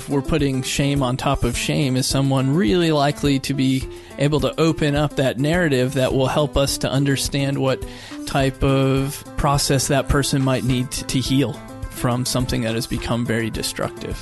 if we're putting shame on top of shame, is someone really likely to be able to open up that narrative that will help us to understand what type of process that person might need to heal from something that has become very destructive.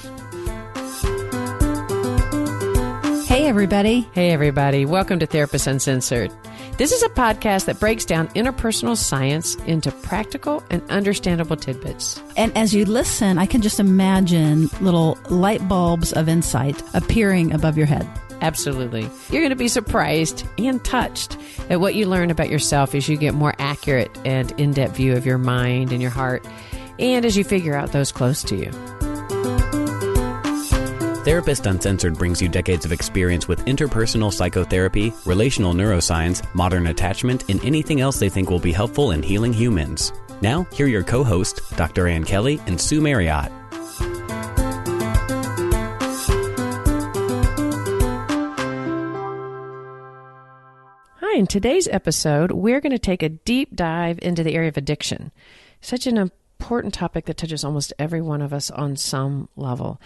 Hey, everybody. Hey, everybody. Welcome to Therapist Uncensored. This is a podcast that breaks down interpersonal science into practical and understandable tidbits. And as you listen, I can just imagine little light bulbs of insight appearing above your head. Absolutely. You're going to be surprised and touched at what you learn about yourself as you get more accurate and in-depth view of your mind and your heart, and as you figure out those close to you. Therapist Uncensored brings you decades of experience with interpersonal psychotherapy, relational neuroscience, modern attachment, and anything else they think will be helpful in healing humans. Now, here are your co-hosts, Dr. Ann Kelley and Sue Marriott. Hi, in today's episode, we're going to take a deep dive into the area of addiction. Such an important topic that touches almost every one of us on some level.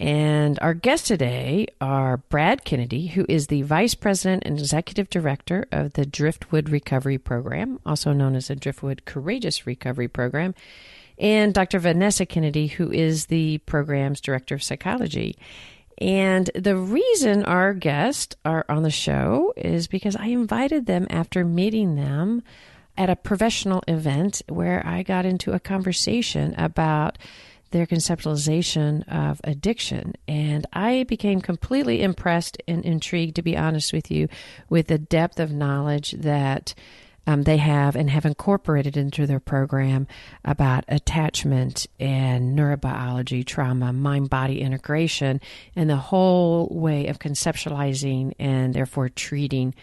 And our guests today are Brad Kennedy, who is the Vice President and Executive Director of the Driftwood Recovery Program, also known as the Driftwood Courageous Recovery Program, and Dr. Vanessa Kennedy, who is the program's Director of Psychology. And the reason our guests are on the show is because I invited them after meeting them at a professional event where I got into a conversation about their conceptualization of addiction. And I became completely impressed and intrigued, to be honest with you, with the depth of knowledge that they have and have incorporated into their program about attachment and neurobiology, trauma, mind-body integration, and the whole way of conceptualizing and therefore treating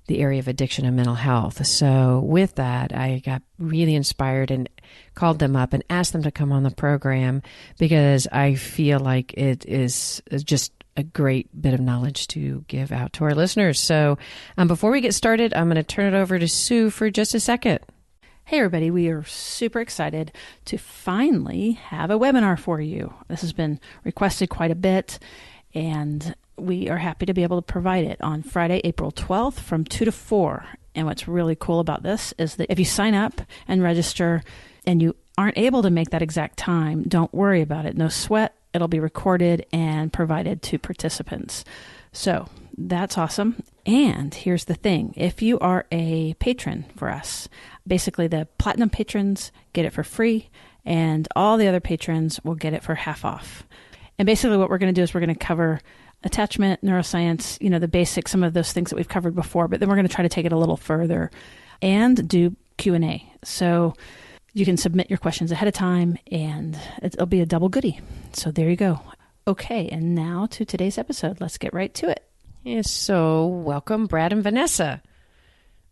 the area of addiction and mental health. So with that, I got really inspired and called them up and asked them to come on the program because I feel like it is just a great bit of knowledge to give out to our listeners. So before we get started, I'm going to turn it over to Sue for just a second. Hey, everybody. We are super excited to finally have a webinar for you. This has been requested quite a bit, and we are happy to be able to provide it on Friday, April 12th from 2 to 4. And what's really cool about this is that if you sign up and register and you aren't able to make that exact time, don't worry about it. No sweat. It'll be recorded and provided to participants. So that's awesome. And here's the thing. If you are a patron for us, basically the platinum patrons get it for free and all the other patrons will get it for half off. And basically what we're going to do is we're going to cover attachment, neuroscience, the basics, some of those things that we've covered before, but then we're going to try to take it a little further and do Q&A. So you can submit your questions ahead of time and it'll be a double goodie. So there you go. Okay, and now to today's episode. Let's get right to it. Yes, so welcome, Brad and Vanessa.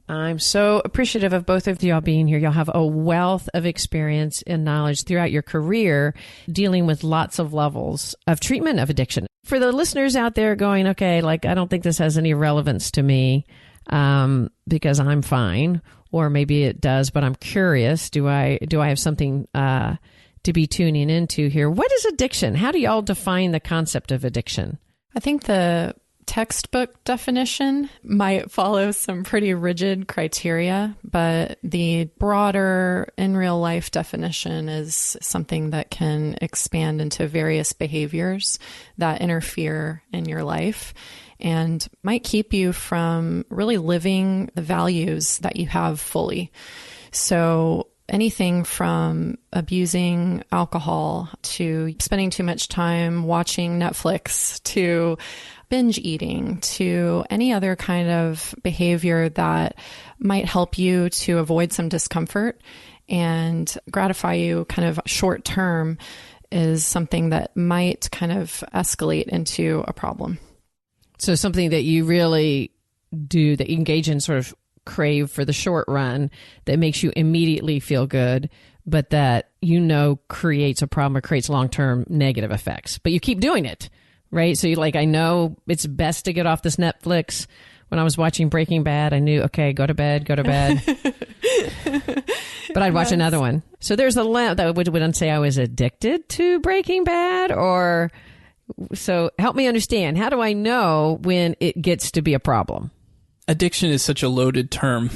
I'm so appreciative of both of y'all being here. Y'all have a wealth of experience and knowledge throughout your career dealing with lots of levels of treatment of addiction. For the listeners out there going, okay, I don't think this has any relevance to me because I'm fine, or maybe it does, but I'm curious. Do I have something to be tuning into here? What is addiction? How do y'all define the concept of addiction? I think the textbook definition might follow some pretty rigid criteria, but the broader in real life definition is something that can expand into various behaviors that interfere in your life and might keep you from really living the values that you have fully. So anything from abusing alcohol to spending too much time watching Netflix to binge eating to any other kind of behavior that might help you to avoid some discomfort and gratify you kind of short term is something that might kind of escalate into a problem. So something that you really do, that you engage in, sort of crave for the short run, that makes you immediately feel good, but that creates a problem or creates long-term negative effects. But you keep doing it, right? So I know it's best to get off this Netflix. When I was watching Breaking Bad, I knew, okay, go to bed. But I'd watch another one. So there's that wouldn't say I was addicted to Breaking Bad, or So help me understand. How do I know when it gets to be a problem? Addiction is such a loaded term.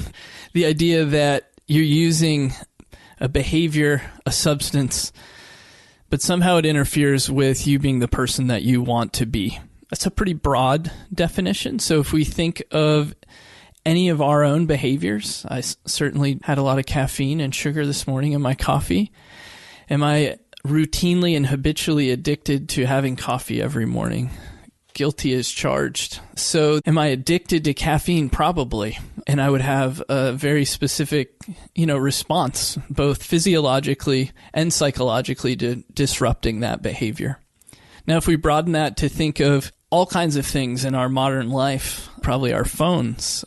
The idea that you're using a behavior, a substance, but somehow it interferes with you being the person that you want to be. That's a pretty broad definition. So if we think of any of our own behaviors, I certainly had a lot of caffeine and sugar this morning in my coffee. Am I routinely and habitually addicted to having coffee every morning? Guilty as charged. So am I addicted to caffeine? Probably. And I would have a very specific, response, both physiologically and psychologically, to disrupting that behavior. Now, if we broaden that to think of all kinds of things in our modern life, probably our phones.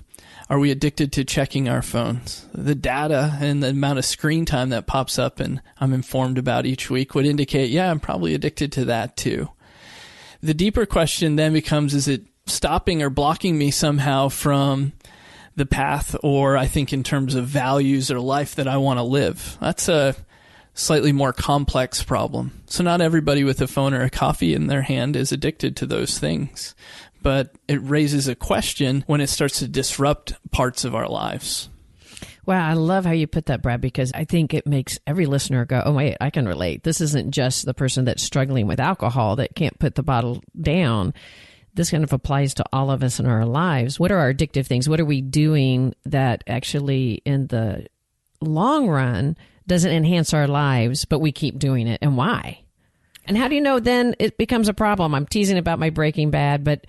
Are we addicted to checking our phones? The data and the amount of screen time that pops up and I'm informed about each week would indicate, yeah, I'm probably addicted to that too. The deeper question then becomes, is it stopping or blocking me somehow from the path, or I think in terms of values or life that I want to live? That's a slightly more complex problem. So not everybody with a phone or a coffee in their hand is addicted to those things, but it raises a question when it starts to disrupt parts of our lives. Wow, I love how you put that, Brad, because I think it makes every listener go, oh, wait, I can relate. This isn't just the person that's struggling with alcohol that can't put the bottle down. This kind of applies to all of us in our lives. What are our addictive things? What are we doing that actually in the long run doesn't enhance our lives, but we keep doing it, and why? And how do you know then it becomes a problem? I'm teasing about my Breaking Bad, but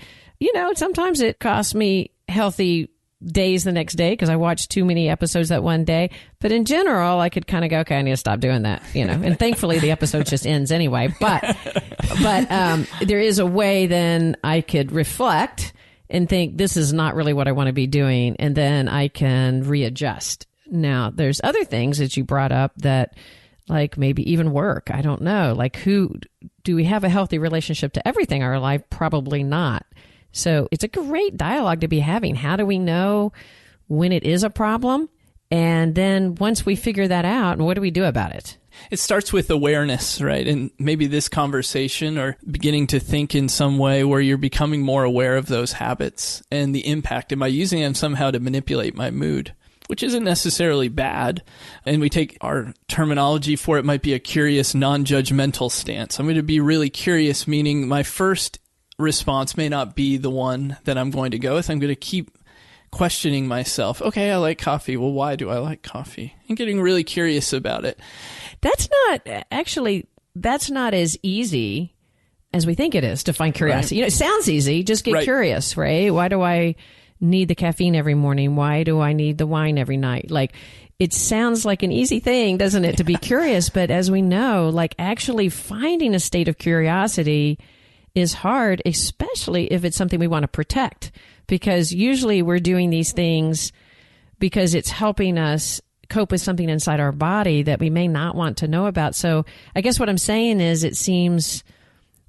sometimes it costs me healthy days the next day because I watched too many episodes that one day. But in general, I could kind of go, okay, I need to stop doing that, and thankfully the episode just ends anyway. But there is a way then I could reflect and think this is not really what I want to be doing. And then I can readjust. Now, there's other things that you brought up that, like maybe even work. I don't know. Like, do we have a healthy relationship to everything in our life? Probably not. So it's a great dialogue to be having. How do we know when it is a problem? And then once we figure that out, what do we do about it? It starts with awareness, right? And maybe this conversation, or beginning to think in some way where you're becoming more aware of those habits and the impact. Am I using them somehow to manipulate my mood? Which isn't necessarily bad. And we take our terminology for it might be a curious, non-judgmental stance. I'm going to be really curious, meaning my first response may not be the one that I'm going to go with. I'm going to keep questioning myself. Okay, I like coffee. Well, why do I like coffee? And getting really curious about it. That's not as easy as we think it is to find curiosity. Right. It sounds easy. Just get curious, right? Why do I need the caffeine every morning? Why do I need the wine every night? Like, it sounds like an easy thing, doesn't it, to be curious? But as we know, like, actually finding a state of curiosity is hard, especially if it's something we want to protect, because usually we're doing these things because it's helping us cope with something inside our body that we may not want to know about. So I guess what I'm saying is it seems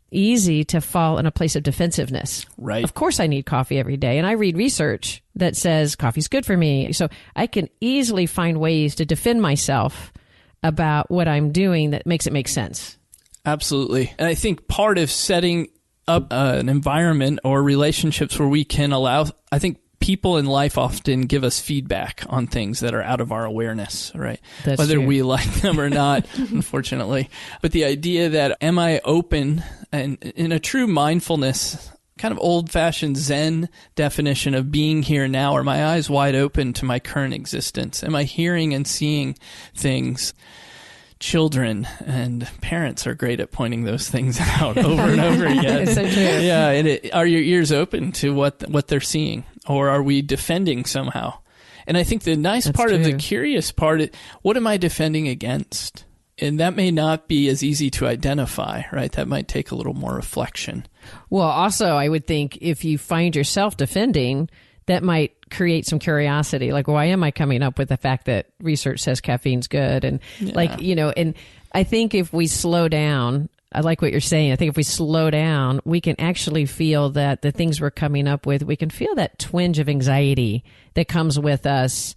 easy to fall in a place of defensiveness. Right. Of course I need coffee every day. And I read research that says coffee's good for me. So I can easily find ways to defend myself about what I'm doing that makes it make sense. Absolutely. And I think part of setting up an environment or relationships where we can allow, I think people in life often give us feedback on things that are out of our awareness, right? That's Whether true. we like them or not, unfortunately. But the idea that, am I open, and in a true mindfulness, kind of old-fashioned Zen definition of being here now, are my eyes wide open to my current existence? Am I hearing and seeing things? Children and parents are great at pointing those things out over and over again. So true. Yeah, and are your ears open to what they're seeing, or are we defending somehow? And I think the nice That's part of the true. curious part, what am I defending against? And that may not be as easy to identify, right? That might take a little more reflection. Well, also, I would think if you find yourself defending, that might create some curiosity. Like, why am I coming up with the fact that research says caffeine's good? And and I think if we slow down, I like what you're saying. I think if we slow down, we can actually feel that the things we're coming up with, we can feel that twinge of anxiety that comes with us.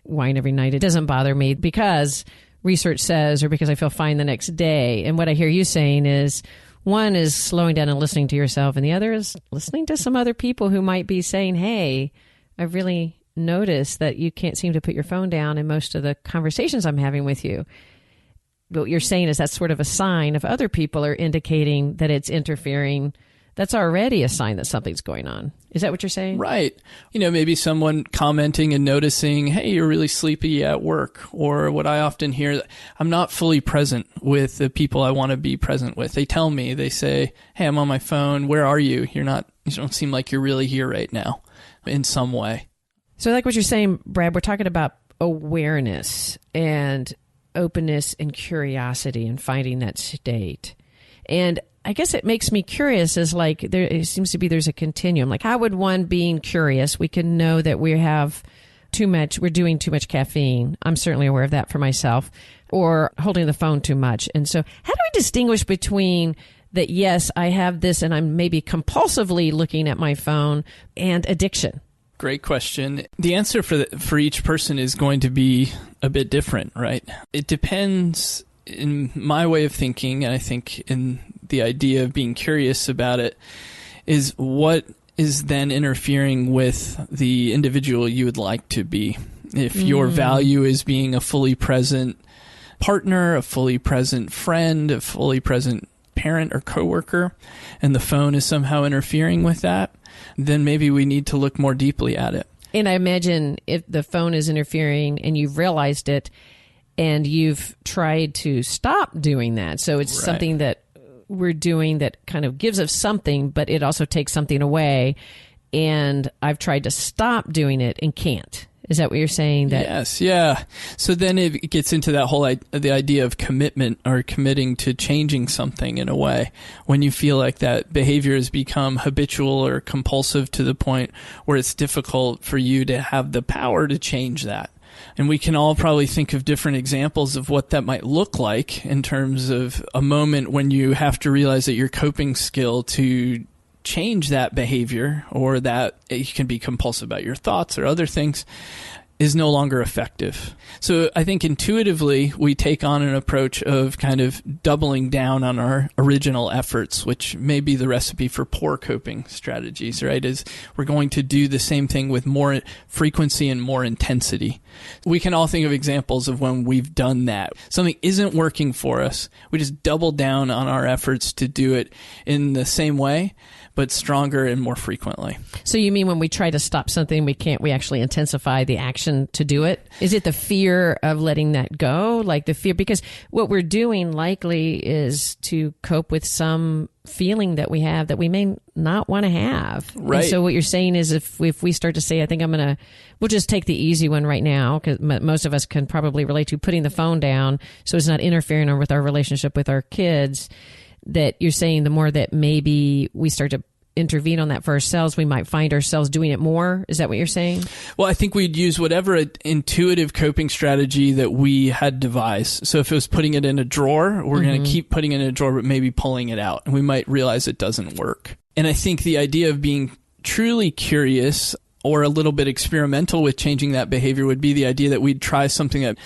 Wine every night, it doesn't bother me because research says, or because I feel fine the next day. And what I hear you saying is, one is slowing down and listening to yourself, and the other is listening to some other people who might be saying, hey, I've really noticed that you can't seem to put your phone down in most of the conversations I'm having with you. But what you're saying is that's sort of a sign if other people are indicating that it's interfering. That's already a sign that something's going on. Is that what you're saying? Right. Maybe someone commenting and noticing, hey, you're really sleepy at work. Or what I often hear, I'm not fully present with the people I want to be present with. They tell me, they say, hey, I'm on my phone. Where are you? You don't seem like you're really here right now in some way. So like what you're saying, Brad, we're talking about awareness and openness and curiosity and finding that state. And I guess it makes me curious is like it seems to be there's a continuum. Like how would one being curious, we can know that we're doing too much caffeine. I'm certainly aware of that for myself, or holding the phone too much. And so how do we distinguish between that, yes, I have this and I'm maybe compulsively looking at my phone, and addiction? Great question. The answer for each person is going to be a bit different, right? It depends, in my way of thinking, and I think in the idea of being curious about it, is what is then interfering with the individual you would like to be. If your value is being a fully present partner, a fully present friend, a fully present parent or coworker, and the phone is somehow interfering with that, then maybe we need to look more deeply at it. And I imagine if the phone is interfering and you've realized it and you've tried to stop doing that. So it's Right. something that we're doing that kind of gives us something, but it also takes something away. And I've tried to stop doing it and can't. Is that what you're saying? That Yes, yeah. So then it gets into that whole the idea of commitment, or committing to changing something in a way. When you feel like that behavior has become habitual or compulsive to the point where it's difficult for you to have the power to change that. And we can all probably think of different examples of what that might look like in terms of a moment when you have to realize that your coping skill to change that behavior, or that you can be compulsive about your thoughts or other things, is no longer effective. So I think intuitively we take on an approach of kind of doubling down on our original efforts, which may be the recipe for poor coping strategies, right? Is we're going to do the same thing with more frequency and more intensity. We can all think of examples of when we've done that. Something isn't working for us. We just double down on our efforts to do it in the same way, but stronger and more frequently. So you mean when we try to stop something, we actually intensify the action to do it? Is it the fear of letting that go? Like the fear, because what we're doing likely is to cope with some feeling that we have that we may not want to have. Right. And so what you're saying is if we start to say, I think we'll just take the easy one right now, because most of us can probably relate to putting the phone down so it's not interfering with our relationship with our kids, that you're saying the more that maybe we start to intervene on that for ourselves, we might find ourselves doing it more. Is that what you're saying? Well, I think we'd use whatever intuitive coping strategy that we had devised. So if it was putting it in a drawer, we're going to keep putting it in a drawer, but maybe pulling it out. And we might realize it doesn't work. And I think the idea of being truly curious or a little bit experimental with changing that behavior would be the idea that we'd try something that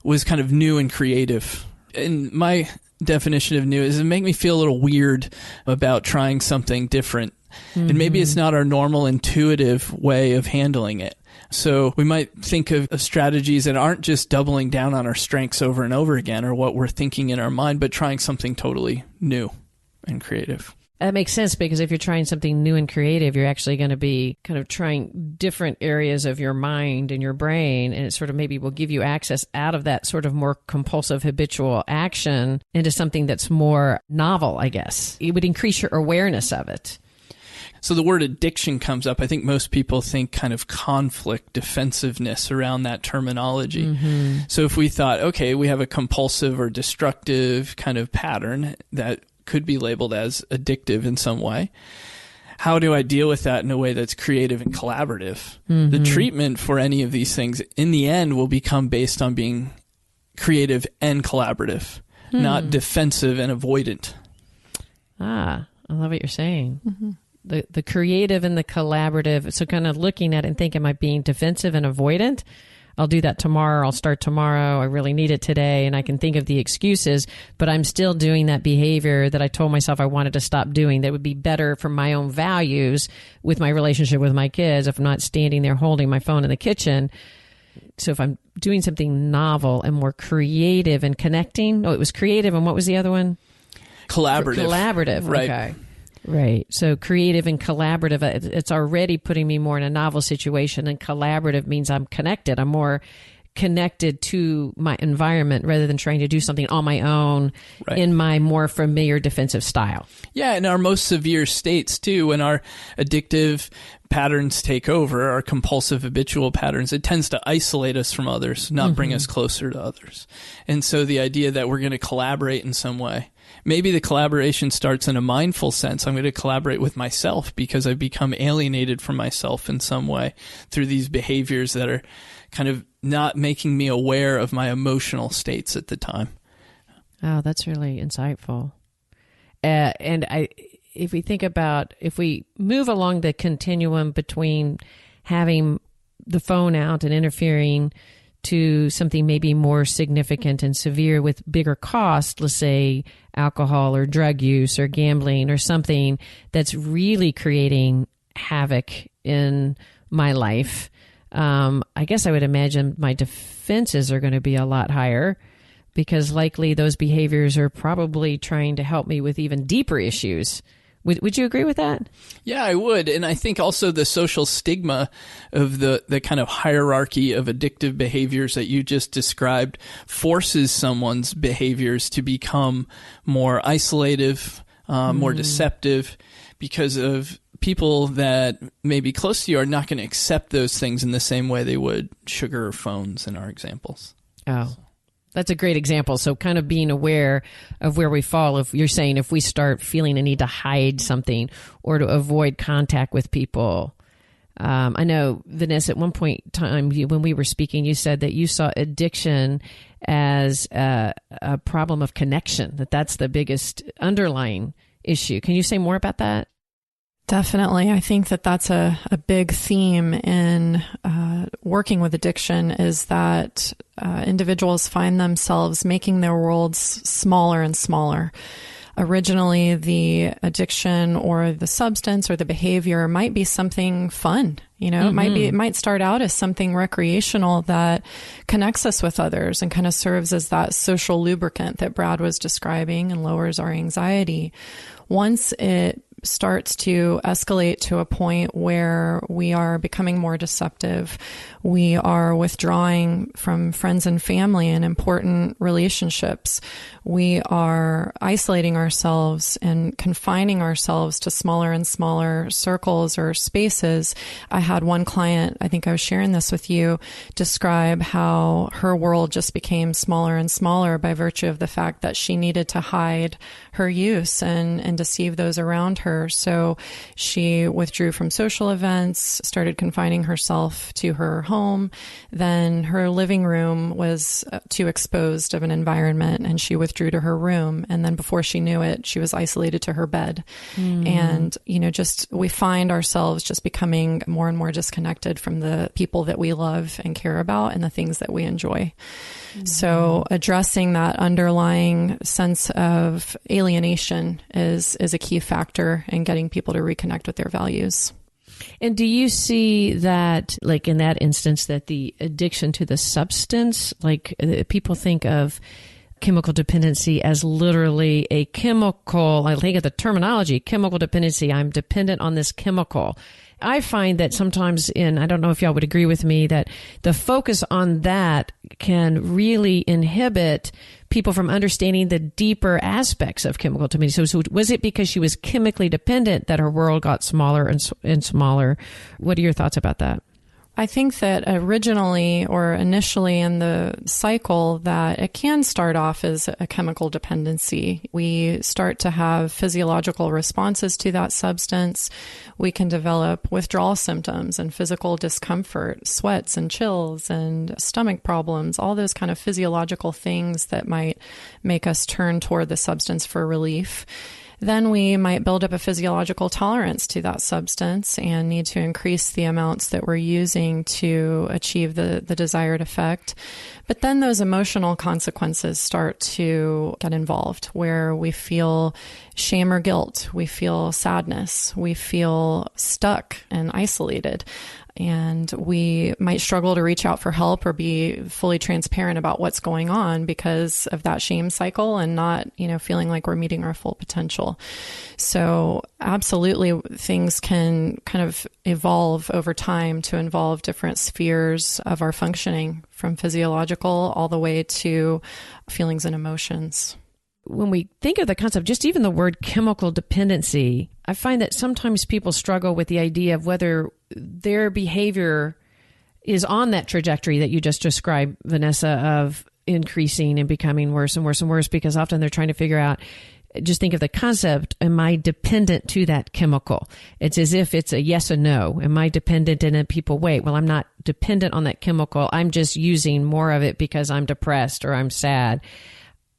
was kind of new and creative. And my definition of new is it make me feel a little weird about trying something different. And maybe it's not our normal intuitive way of handling it. So we might think of strategies that aren't just doubling down on our strengths over and over again, or what we're thinking in our mind, but trying something totally new and creative. That makes sense, because if you're trying something new and creative, you're actually going to be kind of trying different areas of your mind and your brain, and it sort of maybe will give you access out of that sort of more compulsive habitual action into something that's more novel, I guess. It would increase your awareness of it. So the word addiction comes up. I think most people think kind of conflict, defensiveness around that terminology. So if we thought, okay, we have a compulsive or destructive kind of pattern that could be labeled as addictive in some way, how do I deal with that in a way that's creative and collaborative? The treatment for any of these things in the end will become based on being creative and collaborative, not defensive and avoidant. I love what you're saying. The creative and the collaborative. So kind of looking at it and thinking, am I being defensive and avoidant? I'll do that tomorrow. I'll start tomorrow. I really need it today. And I can think of the excuses, but I'm still doing that behavior that I told myself I wanted to stop doing that would be better for my own values with my relationship with my kids if I'm not standing there holding my phone in the kitchen. So if I'm doing something novel and more creative and connecting, it was creative. And what was the other one? Collaborative. Right. Okay. Right. So creative and collaborative, it's already putting me more in a novel situation, and collaborative means I'm connected. I'm more connected to my environment rather than trying to do something on my own in my more familiar defensive style. Yeah, in our most severe states too, when our addictive patterns take over, our compulsive habitual patterns, it tends to isolate us from others, not bring us closer to others. And so the idea that we're going to collaborate in some way, maybe the collaboration starts in a mindful sense. I'm going to collaborate with myself because I've become alienated from myself in some way through these behaviors that are kind of not making me aware of my emotional states at the time. Oh, that's really insightful. If we think about, if we move along the continuum between having the phone out and interfering to something maybe more significant and severe with bigger cost, let's say alcohol or drug use or gambling or something that's really creating havoc in my life, I guess I would imagine my defenses are going to be a lot higher because likely those behaviors are probably trying to help me with even deeper issues. Would you agree with that? Yeah, I would. And I think also the social stigma of the kind of hierarchy of addictive behaviors that you just described forces someone's behaviors to become more isolative, more deceptive, because of people that may be close to you are not going to accept those things in the same way they would sugar or phones in our examples. Oh, that's a great example. So kind of being aware of where we fall. If you're saying if we start feeling a need to hide something or to avoid contact with people. I know, Vanessa, at one point in time when we were speaking, you said that you saw addiction as a problem of connection, that's the biggest underlying issue. Can you say more about that? Definitely. I think that that's a big theme in working with addiction is that individuals find themselves making their worlds smaller and smaller. Originally, the addiction or the substance or the behavior might be something fun. You know, it might start out as something recreational that connects us with others and kind of serves as that social lubricant that Brad was describing and lowers our anxiety. Once it starts to escalate to a point where we are becoming more deceptive, we are withdrawing from friends and family and important relationships, we are isolating ourselves and confining ourselves to smaller and smaller circles or spaces. I had one client, I think I was sharing this with you, describe how her world just became smaller and smaller by virtue of the fact that she needed to hide her use and deceive those around her. So she withdrew from social events, started confining herself to her home. Then her living room was too exposed of an environment and she withdrew to her room. And then before she knew it, she was isolated to her bed. And, we find ourselves just becoming more and more disconnected from the people that we love and care about and the things that we enjoy. So addressing that underlying sense of alienation is a key factor in getting people to reconnect with their values. And do you see that, like in that instance, that the addiction to the substance, like people think of chemical dependency as literally a chemical, I think of the terminology, chemical dependency, I'm dependent on this chemical. I find that sometimes I don't know if y'all would agree with me, that the focus on that can really inhibit people from understanding the deeper aspects of chemical dependency. So was it because she was chemically dependent that her world got smaller and smaller? What are your thoughts about that? I think that originally or initially in the cycle that it can start off as a chemical dependency. We start to have physiological responses to that substance. We can develop withdrawal symptoms and physical discomfort, sweats and chills and stomach problems, all those kind of physiological things that might make us turn toward the substance for relief. then we might build up a physiological tolerance to that substance and need to increase the amounts that we're using to achieve the desired effect. But then those emotional consequences start to get involved, where we feel shame or guilt, we feel sadness, we feel stuck and isolated. And we might struggle to reach out for help or be fully transparent about what's going on because of that shame cycle and not, feeling like we're meeting our full potential. So absolutely, things can kind of evolve over time to involve different spheres of our functioning, from physiological all the way to feelings and emotions. When we think of the concept, just even the word chemical dependency, I find that sometimes people struggle with the idea of whether their behavior is on that trajectory that you just described, Vanessa, of increasing and becoming worse and worse and worse, because often they're trying to figure out, just think of the concept, am I dependent to that chemical? It's as if it's a yes or no. Am I dependent? And then people, wait, well, I'm not dependent on that chemical. I'm just using more of it because I'm depressed or I'm sad.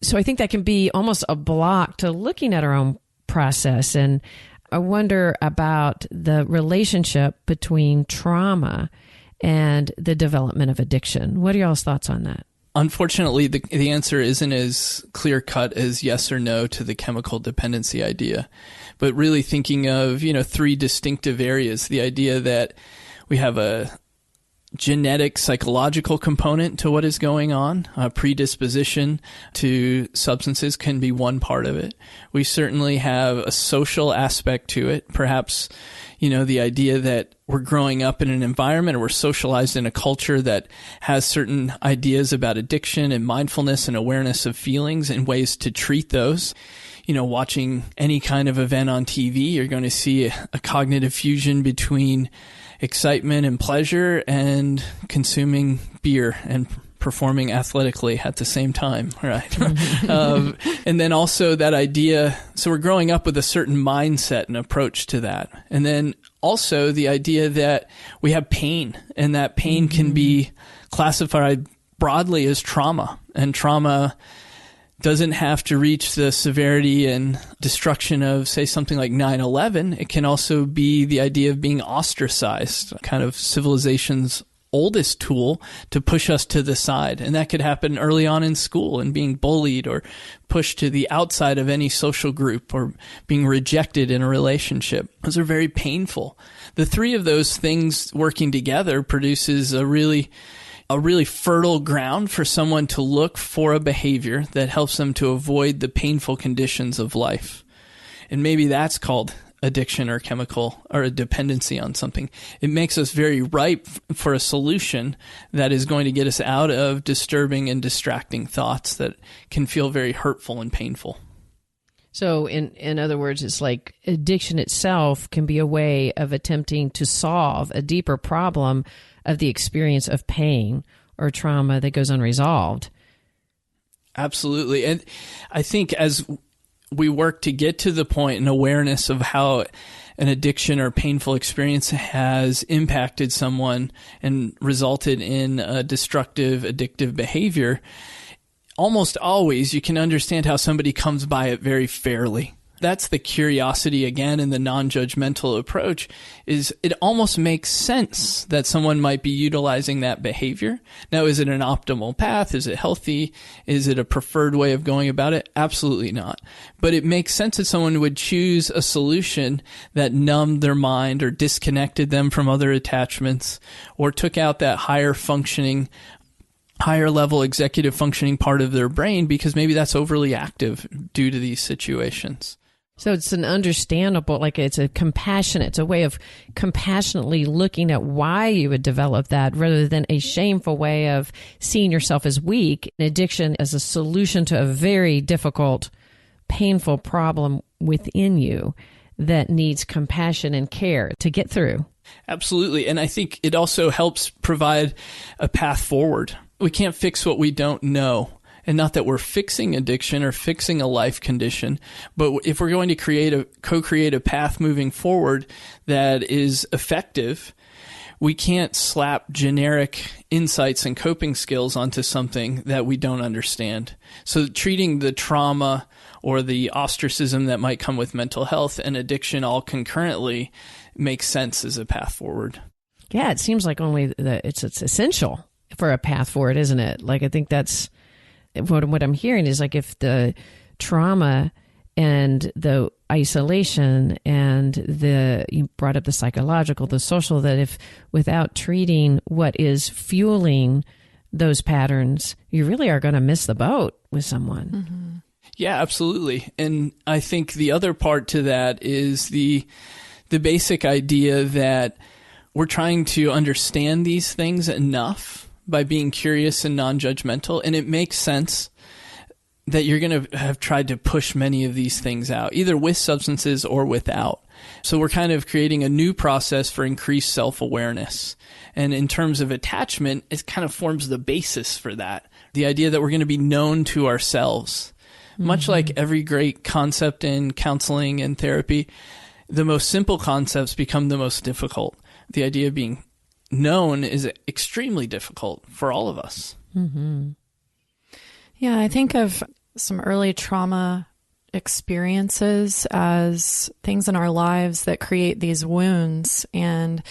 So I think that can be almost a block to looking at our own process. And I wonder about the relationship between trauma and the development of addiction. What are y'all's thoughts on that? Unfortunately, the answer isn't as clear-cut as yes or no to the chemical dependency idea, but really thinking of, three distinctive areas. The idea that we have a genetic, psychological component to what is going on. Predisposition to substances can be one part of it. We certainly have a social aspect to it. Perhaps, the idea that we're growing up in an environment or we're socialized in a culture that has certain ideas about addiction and mindfulness and awareness of feelings and ways to treat those. Watching any kind of event on TV, you're going to see a cognitive fusion between excitement and pleasure and consuming beer and performing athletically at the same time, right? And then also that idea, so we're growing up with a certain mindset and approach to that. And then also the idea that we have pain, and that pain can be classified broadly as trauma, and trauma doesn't have to reach the severity and destruction of, say, something like 9/11. It can also be the idea of being ostracized, kind of civilization's oldest tool to push us to the side. And that could happen early on in school, and being bullied or pushed to the outside of any social group or being rejected in a relationship. Those are very painful. The three of those things working together produces a really fertile ground for someone to look for a behavior that helps them to avoid the painful conditions of life. And maybe that's called addiction or chemical or a dependency on something. It makes us very ripe for a solution that is going to get us out of disturbing and distracting thoughts that can feel very hurtful and painful. So in other words, it's like addiction itself can be a way of attempting to solve a deeper problem of the experience of pain or trauma that goes unresolved. Absolutely. And I think as we work to get to the point and awareness of how an addiction or painful experience has impacted someone and resulted in a destructive, addictive behavior, almost always you can understand how somebody comes by it very fairly. That's the curiosity again, and the non-judgmental approach is it almost makes sense that someone might be utilizing that behavior. Now, is it an optimal path? Is it healthy? Is it a preferred way of going about it? Absolutely not. But it makes sense that someone would choose a solution that numbed their mind or disconnected them from other attachments or took out that higher level executive functioning part of their brain because maybe that's overly active due to these situations. So it's an understandable, it's a way of compassionately looking at why you would develop that rather than a shameful way of seeing yourself as weak. Addiction as a solution to a very difficult, painful problem within you that needs compassion and care to get through. Absolutely. And I think it also helps provide a path forward. We can't fix what we don't know. And not that we're fixing addiction or fixing a life condition, but if we're going to co-create a path moving forward that is effective, we can't slap generic insights and coping skills onto something that we don't understand. So treating the trauma or the ostracism that might come with mental health and addiction all concurrently makes sense as a path forward. Yeah, it seems like only it's essential for a path forward, isn't it? Like, I think that's what I'm hearing is like if the trauma and the isolation and you brought up the psychological, the social, that if without treating what is fueling those patterns, you really are going to miss the boat with someone. Mm-hmm. Yeah, absolutely. And I think the other part to that is the basic idea that we're trying to understand these things enough by being curious and non-judgmental. And it makes sense that you're going to have tried to push many of these things out, either with substances or without. So we're kind of creating a new process for increased self-awareness. And in terms of attachment, it kind of forms the basis for that. The idea that we're going to be known to ourselves. Mm-hmm. Much like every great concept in counseling and therapy, the most simple concepts become the most difficult. The idea of being known is extremely difficult for all of us. Mm-hmm. Yeah, I think of some early trauma experiences as things in our lives that create these wounds. And,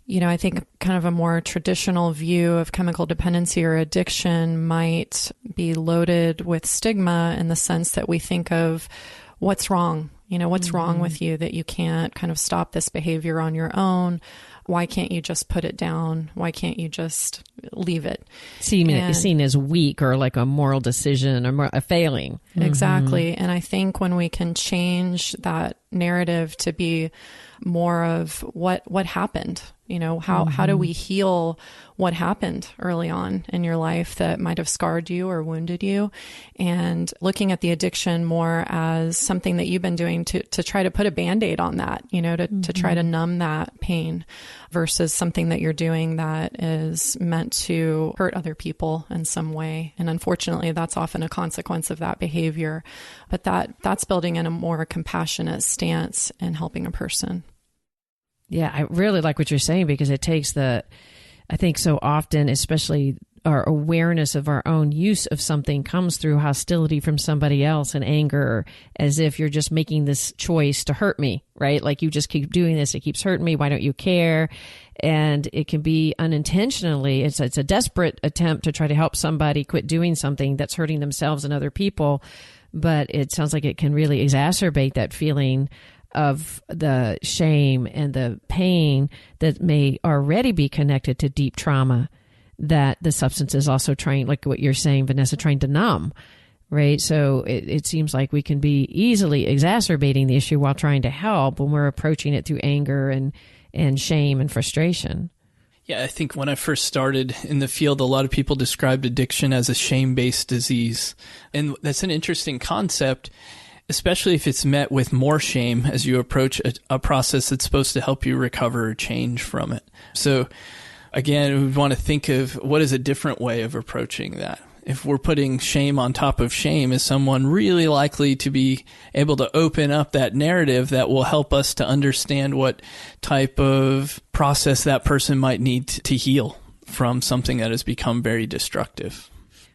I think kind of a more traditional view of chemical dependency or addiction might be loaded with stigma in the sense that we think of what's wrong. What's mm-hmm. wrong with you that you can't kind of stop this behavior on your own? Why can't you just put it down? Why can't you just leave it? Seen as weak or like a moral decision or a failing. Exactly. Mm-hmm. And I think when we can change that narrative to be more of what happened, how do we heal what happened early on in your life that might have scarred you or wounded you, and looking at the addiction more as something that you've been doing to try to put a Band-Aid on that, to try to numb that pain, versus something that you're doing that is meant to hurt other people in some way. And unfortunately, that's often a consequence of that behavior. But that's building in a more compassionate stance in helping a person. Yeah, I really like what you're saying, because it takes I think so often, especially our awareness of our own use of something comes through hostility from somebody else and anger, as if you're just making this choice to hurt me, right? Like, you just keep doing this, it keeps hurting me, why don't you care? And it can be unintentionally, it's a desperate attempt to try to help somebody quit doing something that's hurting themselves and other people, but it sounds like it can really exacerbate that feeling of the shame and the pain that may already be connected to deep trauma that the substance is also trying, like what you're saying, Vanessa, trying to numb, right? So it seems like we can be easily exacerbating the issue while trying to help when we're approaching it through anger and shame and frustration. Yeah, I think when I first started in the field, a lot of people described addiction as a shame-based disease. And that's an interesting concept, especially if it's met with more shame as you approach a process that's supposed to help you recover or change from it. So again, we want to think of what is a different way of approaching that. If we're putting shame on top of shame, is someone really likely to be able to open up that narrative that will help us to understand what type of process that person might need to heal from something that has become very destructive?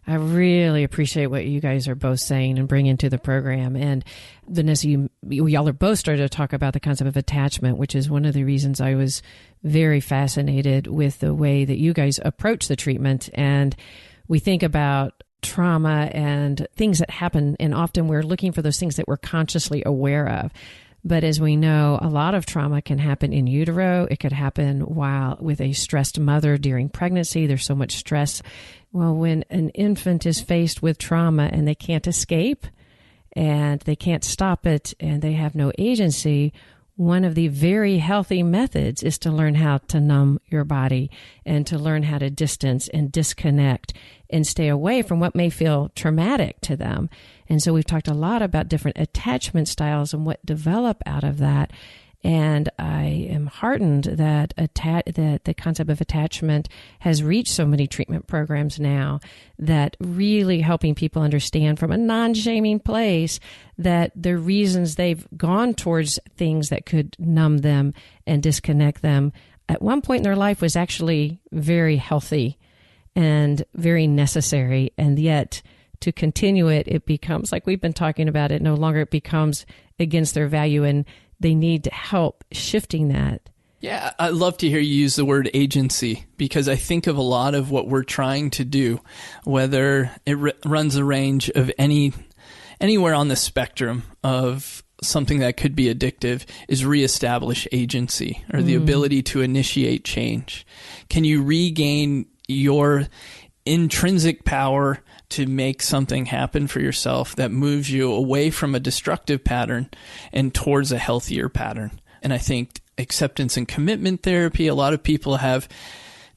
I really appreciate what you guys are both saying and bringing to the program. And Vanessa, y'all are both started to talk about the concept of attachment, which is one of the reasons I was very fascinated with the way that you guys approach the treatment. And we think about trauma and things that happen, and often we're looking for those things that we're consciously aware of. But as we know, a lot of trauma can happen in utero. It could happen while with a stressed mother during pregnancy. There's so much stress. Well, when an infant is faced with trauma and they can't escape and they can't stop it and they have no agency, one of the very healthy methods is to learn how to numb your body and to learn how to distance and disconnect and stay away from what may feel traumatic to them. And so we've talked a lot about different attachment styles and what develop out of that. And I am heartened that that the concept of attachment has reached so many treatment programs now, that really helping people understand from a non-shaming place that the reasons they've gone towards things that could numb them and disconnect them at one point in their life was actually very healthy and very necessary. And yet to continue it, it becomes, like we've been talking about it, no longer it becomes against their value, and they need help shifting that. Yeah, I love to hear you use the word agency, because I think of a lot of what we're trying to do, whether it runs a range of anywhere on the spectrum of something that could be addictive, is reestablish agency, or the ability to initiate change. Can you regain your intrinsic power to make something happen for yourself that moves you away from a destructive pattern and towards a healthier pattern? And I think acceptance and commitment therapy, a lot of people have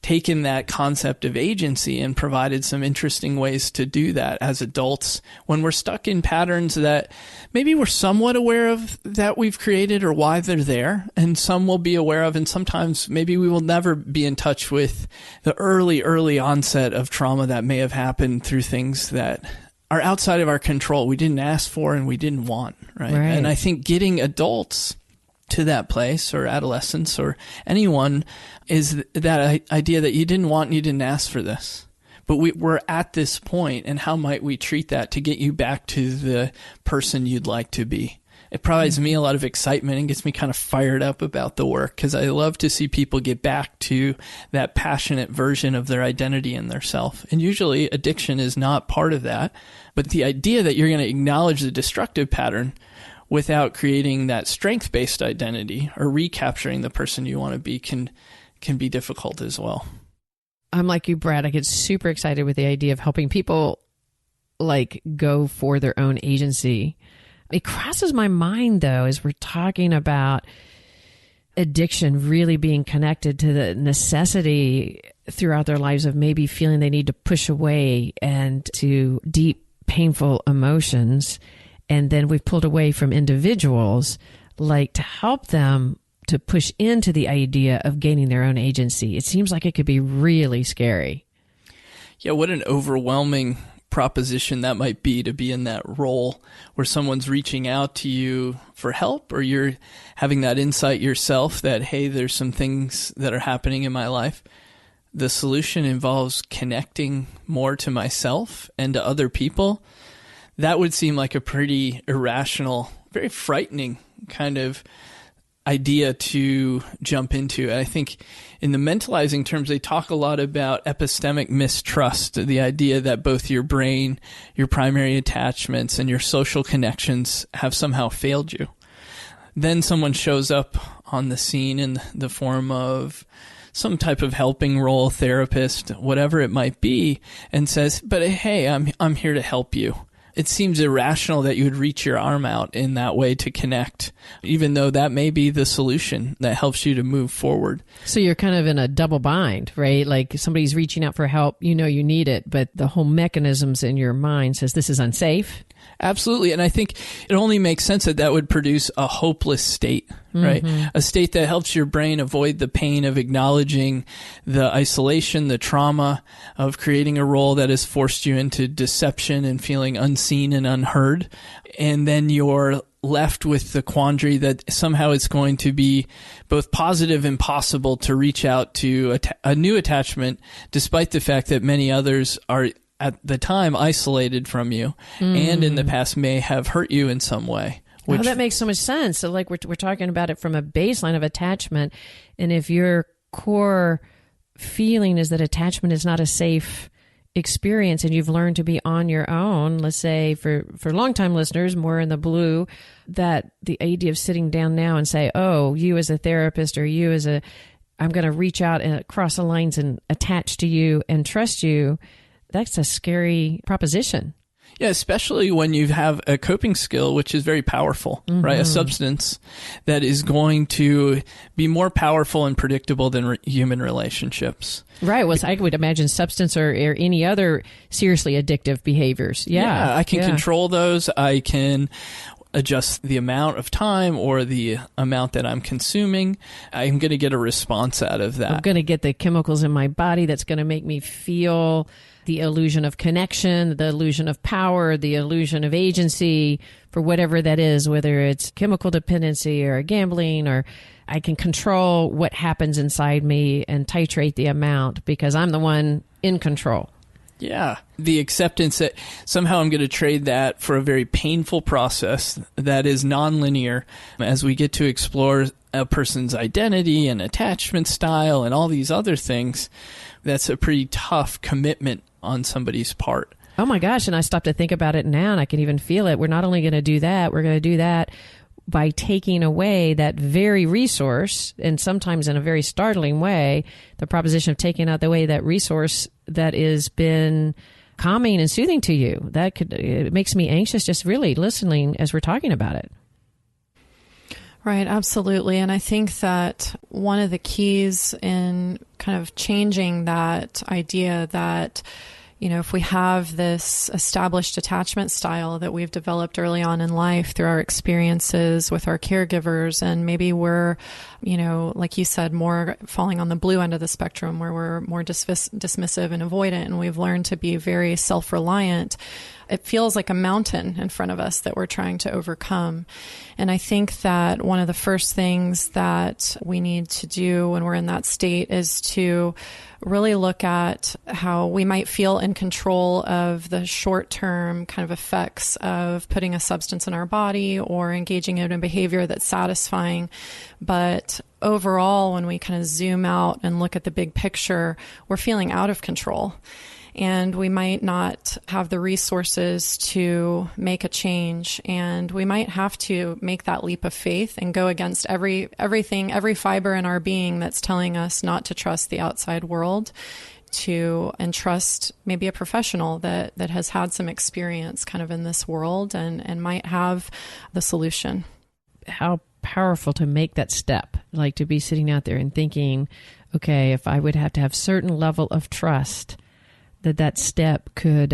taken that concept of agency and provided some interesting ways to do that as adults when we're stuck in patterns that maybe we're somewhat aware of that we've created or why they're there, and some will be aware of, and sometimes maybe we will never be in touch with the early onset of trauma that may have happened through things that are outside of our control, we didn't ask for and we didn't want, right? And I think getting adults to that place, or adolescents, or anyone, is that idea that you didn't want and you didn't ask for this. But we're at this point, and how might we treat that to get you back to the person you'd like to be? It provides me a lot of excitement and gets me kind of fired up about the work, because I love to see people get back to that passionate version of their identity and their self. And usually addiction is not part of that. But the idea that you're going to acknowledge the destructive pattern without creating that strength-based identity or recapturing the person you want to be can be difficult as well. I'm like you, Brad. I get super excited with the idea of helping people go for their own agency. It crosses my mind, though, as we're talking about addiction really being connected to the necessity throughout their lives of maybe feeling they need to push away and to deep, painful emotions. And then we've pulled away from individuals, to help them to push into the idea of gaining their own agency. It seems like it could be really scary. Yeah, what an overwhelming proposition that might be, to be in that role where someone's reaching out to you for help, or you're having that insight yourself that, hey, there's some things that are happening in my life. The solution involves connecting more to myself and to other people. That would seem like a pretty irrational, very frightening kind of idea to jump into. And I think in the mentalizing terms, they talk a lot about epistemic mistrust, the idea that both your brain, your primary attachments, and your social connections have somehow failed you. Then someone shows up on the scene in the form of some type of helping role, therapist, whatever it might be, and says, but hey, I'm here to help you. It seems irrational that you would reach your arm out in that way to connect, even though that may be the solution that helps you to move forward. So you're kind of in a double bind, right? Like somebody's reaching out for help, you know you need it, but the whole mechanisms in your mind says this is unsafe. Absolutely. And I think it only makes sense that would produce a hopeless state, right? A state that helps your brain avoid the pain of acknowledging the isolation, the trauma of creating a role that has forced you into deception and feeling unseen and unheard. And then you're left with the quandary that somehow it's going to be both positive and possible to reach out to a new attachment, despite the fact that many others are at the time isolated from you and in the past may have hurt you in some way. That makes so much sense. So we're talking about it from a baseline of attachment. And if your core feeling is that attachment is not a safe experience and you've learned to be on your own, let's say for longtime listeners, more in the blue, that the idea of sitting down now and say, oh, you as a therapist or you as I'm going to reach out and cross the lines and attach to you and trust you, that's a scary proposition. Yeah, especially when you have a coping skill, which is very powerful, right? A substance that is going to be more powerful and predictable than human relationships. Right. Well, I would imagine substance or any other seriously addictive behaviors. Yeah. I can control those. I can adjust the amount of time or the amount that I'm consuming. I'm going to get a response out of that. I'm going to get the chemicals in my body that's going to make me feel the illusion of connection, the illusion of power, the illusion of agency for whatever that is, whether it's chemical dependency or gambling, or I can control what happens inside me and titrate the amount because I'm the one in control. Yeah. The acceptance that somehow I'm going to trade that for a very painful process that is nonlinear as we get to explore a person's identity and attachment style and all these other things. That's a pretty tough commitment on somebody's part. Oh my gosh. And I stopped to think about it now and I can even feel it. We're not only going to do that, we're going to do that by taking away that very resource, and sometimes in a very startling way, the proposition of taking out the way that resource that has been calming and soothing to you. It makes me anxious just really listening as we're talking about it. Right, absolutely. And I think that one of the keys in kind of changing that idea that, you know, if we have this established attachment style that we've developed early on in life through our experiences with our caregivers, and maybe we're, you know, like you said, more falling on the blue end of the spectrum where we're more dismissive and avoidant, and we've learned to be very self-reliant, it feels like a mountain in front of us that we're trying to overcome. And I think that one of the first things that we need to do when we're in that state is to really look at how we might feel in control of the short-term kind of effects of putting a substance in our body or engaging in a behavior that's satisfying. But overall, when we kind of zoom out and look at the big picture, we're feeling out of control. And we might not have the resources to make a change. And we might have to make that leap of faith and go against everything, every fiber in our being that's telling us not to trust the outside world, and trust maybe a professional that has had some experience kind of in this world and might have the solution. How powerful to make that step, like to be sitting out there and thinking, okay, if I would have to have certain level of trust, that step could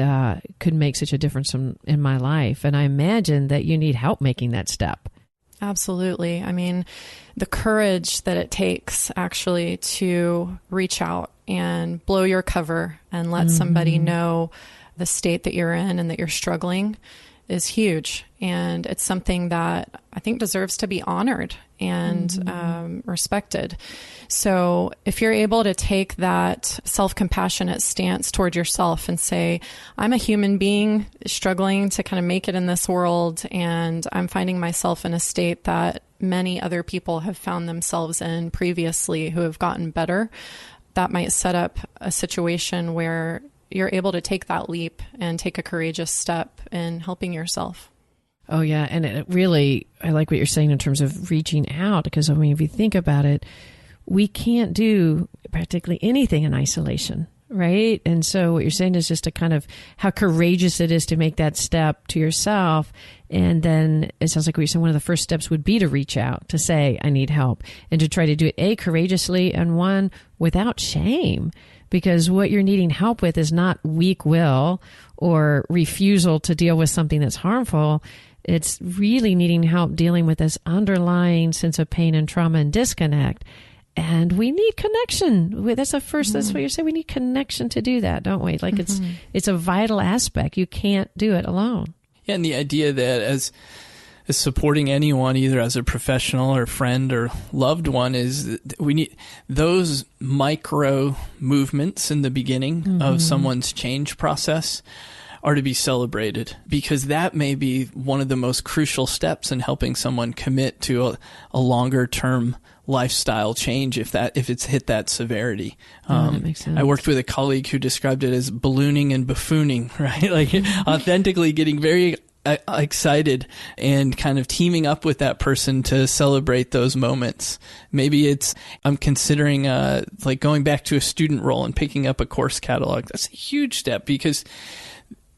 make such a difference in my life. And I imagine that you need help making that step. Absolutely. I mean, the courage that it takes actually to reach out and blow your cover and let somebody know the state that you're in and that you're struggling is huge. And it's something that I think deserves to be honored and respected. So if you're able to take that self-compassionate stance toward yourself and say, I'm a human being struggling to kind of make it in this world, and I'm finding myself in a state that many other people have found themselves in previously who have gotten better, that might set up a situation where you're able to take that leap and take a courageous step in helping yourself. Oh, yeah. And it really, I like what you're saying in terms of reaching out, because I mean, if you think about it, we can't do practically anything in isolation, right? And so what you're saying is just a kind of how courageous it is to make that step to yourself. And then it sounds like what you're saying, one of the first steps would be to reach out, to say, I need help, and to try to do it, courageously, and one, without shame. Because what you're needing help with is not weak will or refusal to deal with something that's harmful. It's really needing help dealing with this underlying sense of pain and trauma and disconnect. And we need connection. That's the first, that's what you're saying. We need connection to do that, don't we? Like it's a vital aspect. You can't do it alone. Yeah, and the idea that as supporting anyone, either as a professional or friend or loved one, is that we need those micro movements in the beginning of someone's change process are to be celebrated, because that may be one of the most crucial steps in helping someone commit to a longer term lifestyle change if it's hit that severity. That makes sense. I worked with a colleague who described it as ballooning and buffooning, right? Like authentically getting very excited and kind of teaming up with that person to celebrate those moments. Maybe I'm considering like going back to a student role and picking up a course catalog. That's a huge step, because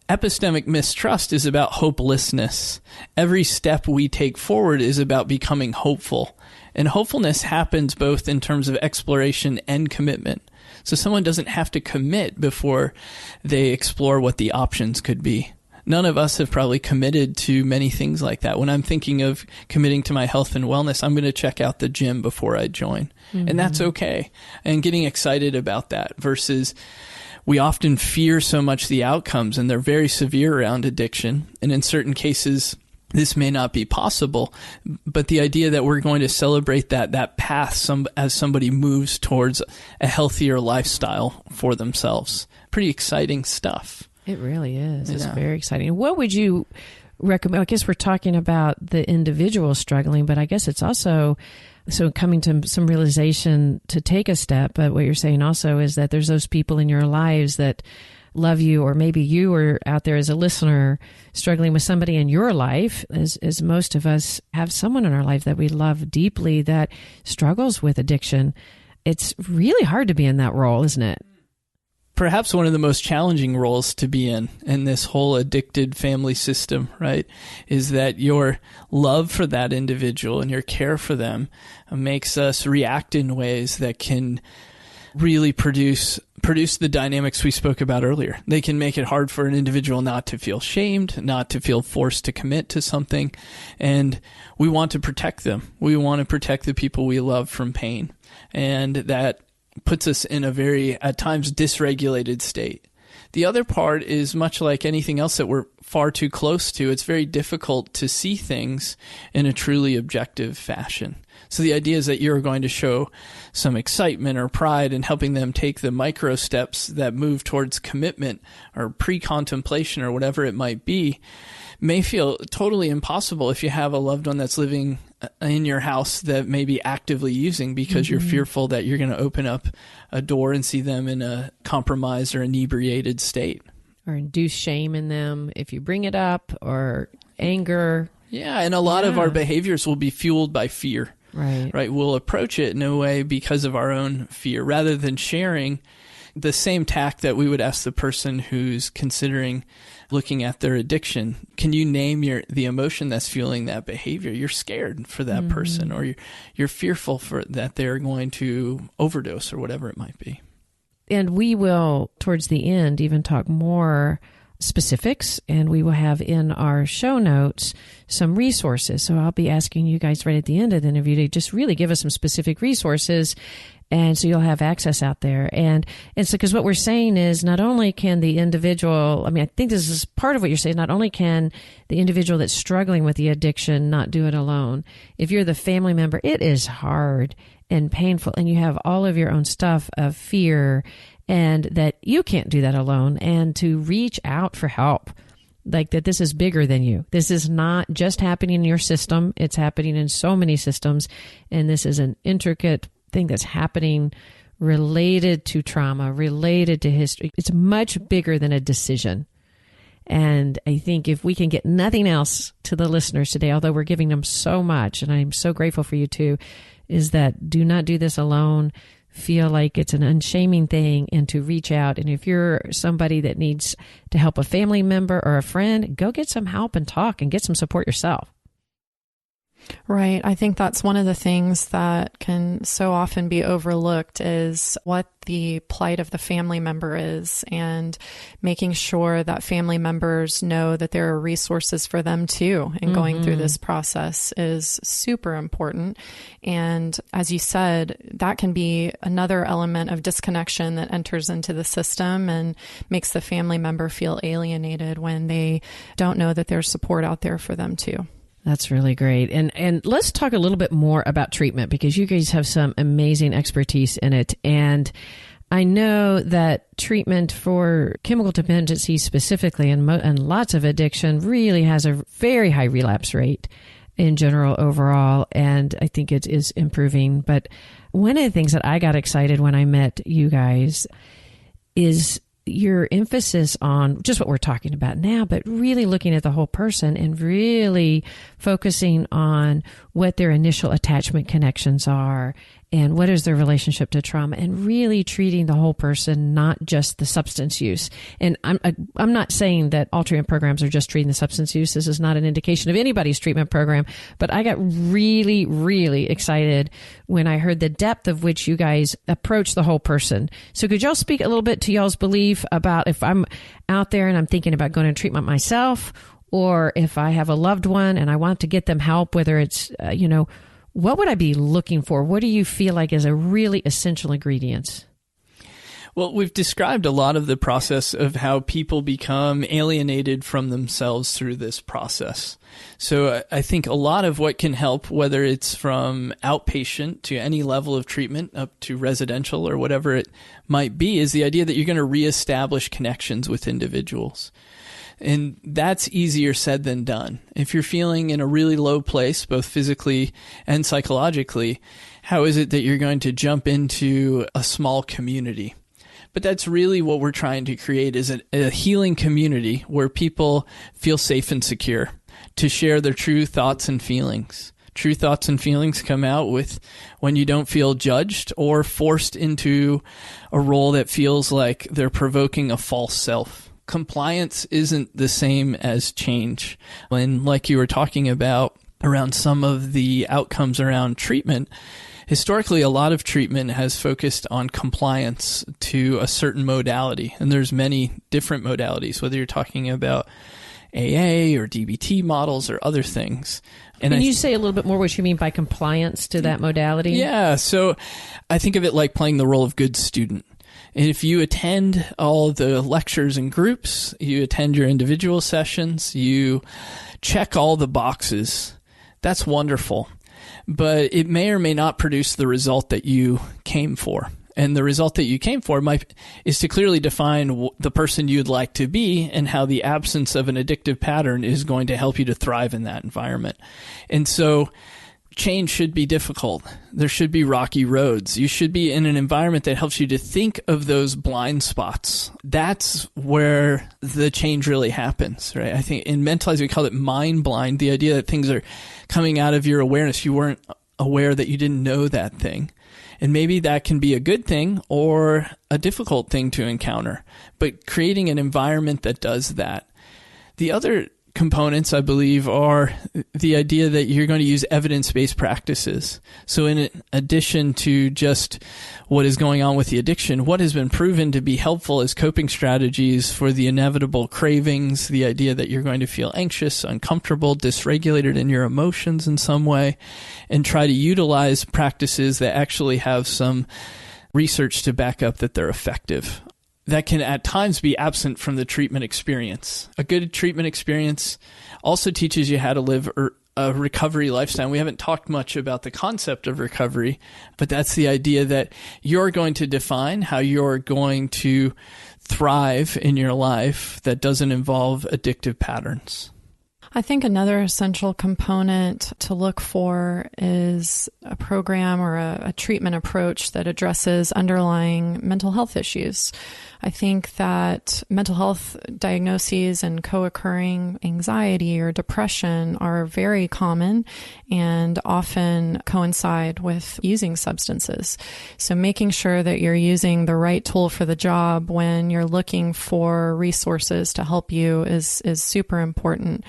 epistemic mistrust is about hopelessness. Every step we take forward is about becoming hopeful. And hopefulness happens both in terms of exploration and commitment. So someone doesn't have to commit before they explore what the options could be. None of us have probably committed to many things like that. When I'm thinking of committing to my health and wellness, I'm going to check out the gym before I join. And that's okay. And getting excited about that versus we often fear so much the outcomes, and they're very severe around addiction. And in certain cases, this may not be possible, but the idea that we're going to celebrate that path as somebody moves towards a healthier lifestyle for themselves. Pretty exciting stuff. It really is. It's Yeah. very exciting. What would you recommend? I guess we're talking about the individual struggling, but I guess it's also coming to some realization to take a step. But what you're saying also is that there's those people in your lives that love you, or maybe you are out there as a listener struggling with somebody in your life, as most of us have someone in our life that we love deeply that struggles with addiction. It's really hard to be in that role, isn't it? Perhaps one of the most challenging roles to be in this whole addicted family system, right, is that your love for that individual and your care for them makes us react in ways that can really produce the dynamics we spoke about earlier. They can make it hard for an individual not to feel shamed, not to feel forced to commit to something. And we want to protect them. We want to protect the people we love from pain. And that puts us in a very, at times, dysregulated state. The other part is much like anything else that we're far too close to. It's very difficult to see things in a truly objective fashion. So the idea is that you're going to show some excitement or pride in helping them take the micro steps that move towards commitment or pre-contemplation or whatever it might be, may feel totally impossible if you have a loved one that's living in your house that may be actively using because you're fearful that you're going to open up a door and see them in a compromised or inebriated state. Or induce shame in them if you bring it up, or anger. Yeah, and a lot of our behaviors will be fueled by fear. Right. We'll approach it in a way because of our own fear rather than sharing the same tact that we would ask the person who's considering looking at their addiction. Can you name the emotion that's fueling that behavior? You're scared for that person, or you're fearful for that they're going to overdose or whatever it might be. And we will, towards the end, even talk more specifics, and we will have in our show notes some resources. So I'll be asking you guys right at the end of the interview to just really give us some specific resources, and so you'll have access out there. And so, because what we're saying is, not only can the individual, I think this is part of what you're saying, not only can the individual that's struggling with the addiction not do it alone. If you're the family member, it is hard and painful, and you have all of your own stuff of fear, and that you can't do that alone, and to reach out for help, like that this is bigger than you. This is not just happening in your system. It's happening in so many systems, and this is an intricate thing that's happening related to trauma, related to history. It's much bigger than a decision. And I think if we can get nothing else to the listeners today, although we're giving them so much, and I'm so grateful for you too, is that do not do this alone. Feel like it's an unshaming thing, and to reach out. And if you're somebody that needs to help a family member or a friend, go get some help and talk and get some support yourself. Right. I think that's one of the things that can so often be overlooked is what the plight of the family member is, and making sure that family members know that there are resources for them too. And going through this process is super important. And as you said, that can be another element of disconnection that enters into the system and makes the family member feel alienated when they don't know that there's support out there for them too. That's really great. And let's talk a little bit more about treatment, because you guys have some amazing expertise in it. And I know that treatment for chemical dependency specifically, and lots of addiction, really has a very high relapse rate in general overall. And I think it is improving. But one of the things that I got excited when I met you guys is your emphasis on just what we're talking about now, but really looking at the whole person and really focusing on what their initial attachment connections are and what is their relationship to trauma, and really treating the whole person, not just the substance use. And I'm not saying that all treatment programs are just treating the substance use. This is not an indication of anybody's treatment program, but I got really, really excited when I heard the depth of which you guys approach the whole person. So could y'all speak a little bit to y'all's belief about if I'm out there and I'm thinking about going to treatment myself, or if I have a loved one and I want to get them help, whether it's, what would I be looking for? What do you feel like is a really essential ingredients? Well, we've described a lot of the process of how people become alienated from themselves through this process. So I think a lot of what can help, whether it's from outpatient to any level of treatment up to residential or whatever it might be, is the idea that you're going to reestablish connections with individuals. And that's easier said than done. If you're feeling in a really low place, both physically and psychologically, how is it that you're going to jump into a small community? But that's really what we're trying to create, is a healing community where people feel safe and secure to share their true thoughts and feelings. True thoughts and feelings come out with when you don't feel judged or forced into a role that feels like they're provoking a false self. Compliance isn't the same as change. And like you were talking about around some of the outcomes around treatment, historically, a lot of treatment has focused on compliance to a certain modality. And there's many different modalities, whether you're talking about AA or DBT models or other things. And Can you say a little bit more what you mean by compliance to that modality? Yeah. So I think of it like playing the role of good student. And if you attend all the lectures and groups, you attend your individual sessions, you check all the boxes, that's wonderful. But it may or may not produce the result that you came for. And the result that you came for is to clearly define the person you'd like to be and how the absence of an addictive pattern is going to help you to thrive in that environment. And so change should be difficult. There should be rocky roads. You should be in an environment that helps you to think of those blind spots. That's where the change really happens, right? I think in Mentalize, we call it mind blind, the idea that things are coming out of your awareness. You weren't aware that you didn't know that thing. And maybe that can be a good thing or a difficult thing to encounter, but creating an environment that does that. The other components, I believe, are the idea that you're going to use evidence-based practices. So in addition to just what is going on with the addiction, what has been proven to be helpful as coping strategies for the inevitable cravings, the idea that you're going to feel anxious, uncomfortable, dysregulated in your emotions in some way, and try to utilize practices that actually have some research to back up that they're effective. That can at times be absent from the treatment experience. A good treatment experience also teaches you how to live a recovery lifestyle. We haven't talked much about the concept of recovery, but that's the idea that you're going to define how you're going to thrive in your life that doesn't involve addictive patterns. I think another essential component to look for is a program or a treatment approach that addresses underlying mental health issues. I think that mental health diagnoses and co-occurring anxiety or depression are very common and often coincide with using substances. So making sure that you're using the right tool for the job when you're looking for resources to help you is super important.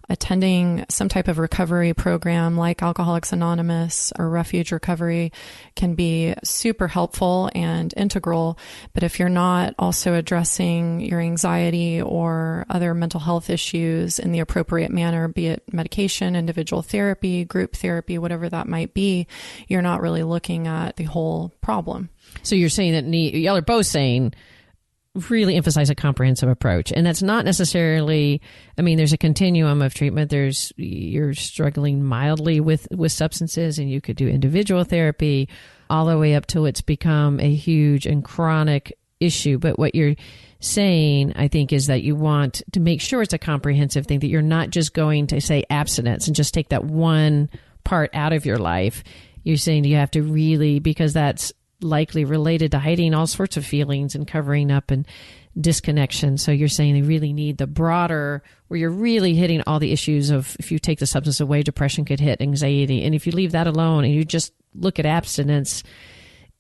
Attending some type of recovery program like Alcoholics Anonymous or Refuge Recovery can be super helpful and integral. But if you're not also addressing your anxiety or other mental health issues in the appropriate manner, be it medication, individual therapy, group therapy, whatever that might be, you're not really looking at the whole problem. So you're saying that y'all are both saying really emphasize a comprehensive approach. And that's not necessarily, I mean, there's a continuum of treatment. You're struggling mildly with substances and you could do individual therapy all the way up till it's become a huge and chronic issue. But what you're saying, I think, is that you want to make sure it's a comprehensive thing, that you're not just going to say abstinence and just take that one part out of your life. You're saying you have to really, because that's likely related to hiding all sorts of feelings and covering up and disconnection. So you're saying they really need the broader, where you're really hitting all the issues of, if you take the substance away, depression could hit, anxiety. And if you leave that alone and you just look at abstinence,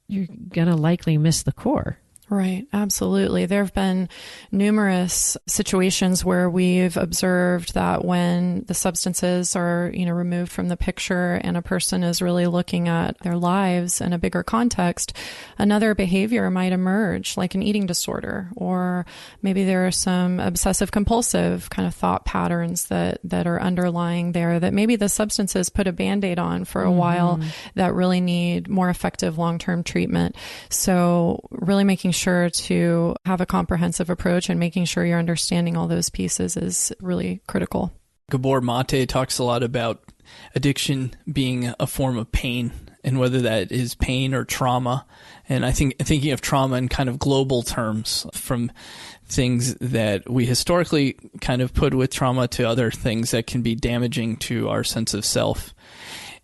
you're going to likely miss the core. Right. Absolutely. There have been numerous situations where we've observed that when the substances are, removed from the picture and a person is really looking at their lives in a bigger context, another behavior might emerge, like an eating disorder, or maybe there are some obsessive compulsive kind of thought patterns that are underlying there that maybe the substances put a Band-Aid on for a while that really need more effective long-term treatment. So really making sure to have a comprehensive approach and making sure you're understanding all those pieces is really critical. Gabor Mate talks a lot about addiction being a form of pain, and whether that is pain or trauma. And I think thinking of trauma in kind of global terms, from things that we historically kind of put with trauma to other things that can be damaging to our sense of self.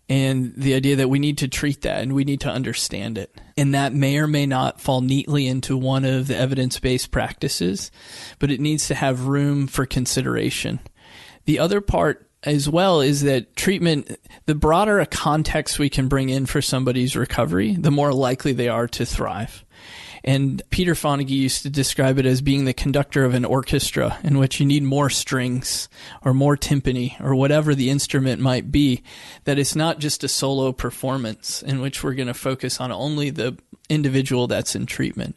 And the idea that we need to treat that and we need to understand it. And that may or may not fall neatly into one of the evidence-based practices, but it needs to have room for consideration. The other part as well is that treatment, the broader a context we can bring in for somebody's recovery, the more likely they are to thrive. And Peter Fonagy used to describe it as being the conductor of an orchestra, in which you need more strings or more timpani or whatever the instrument might be, that it's not just a solo performance in which we're going to focus on only the individual that's in treatment.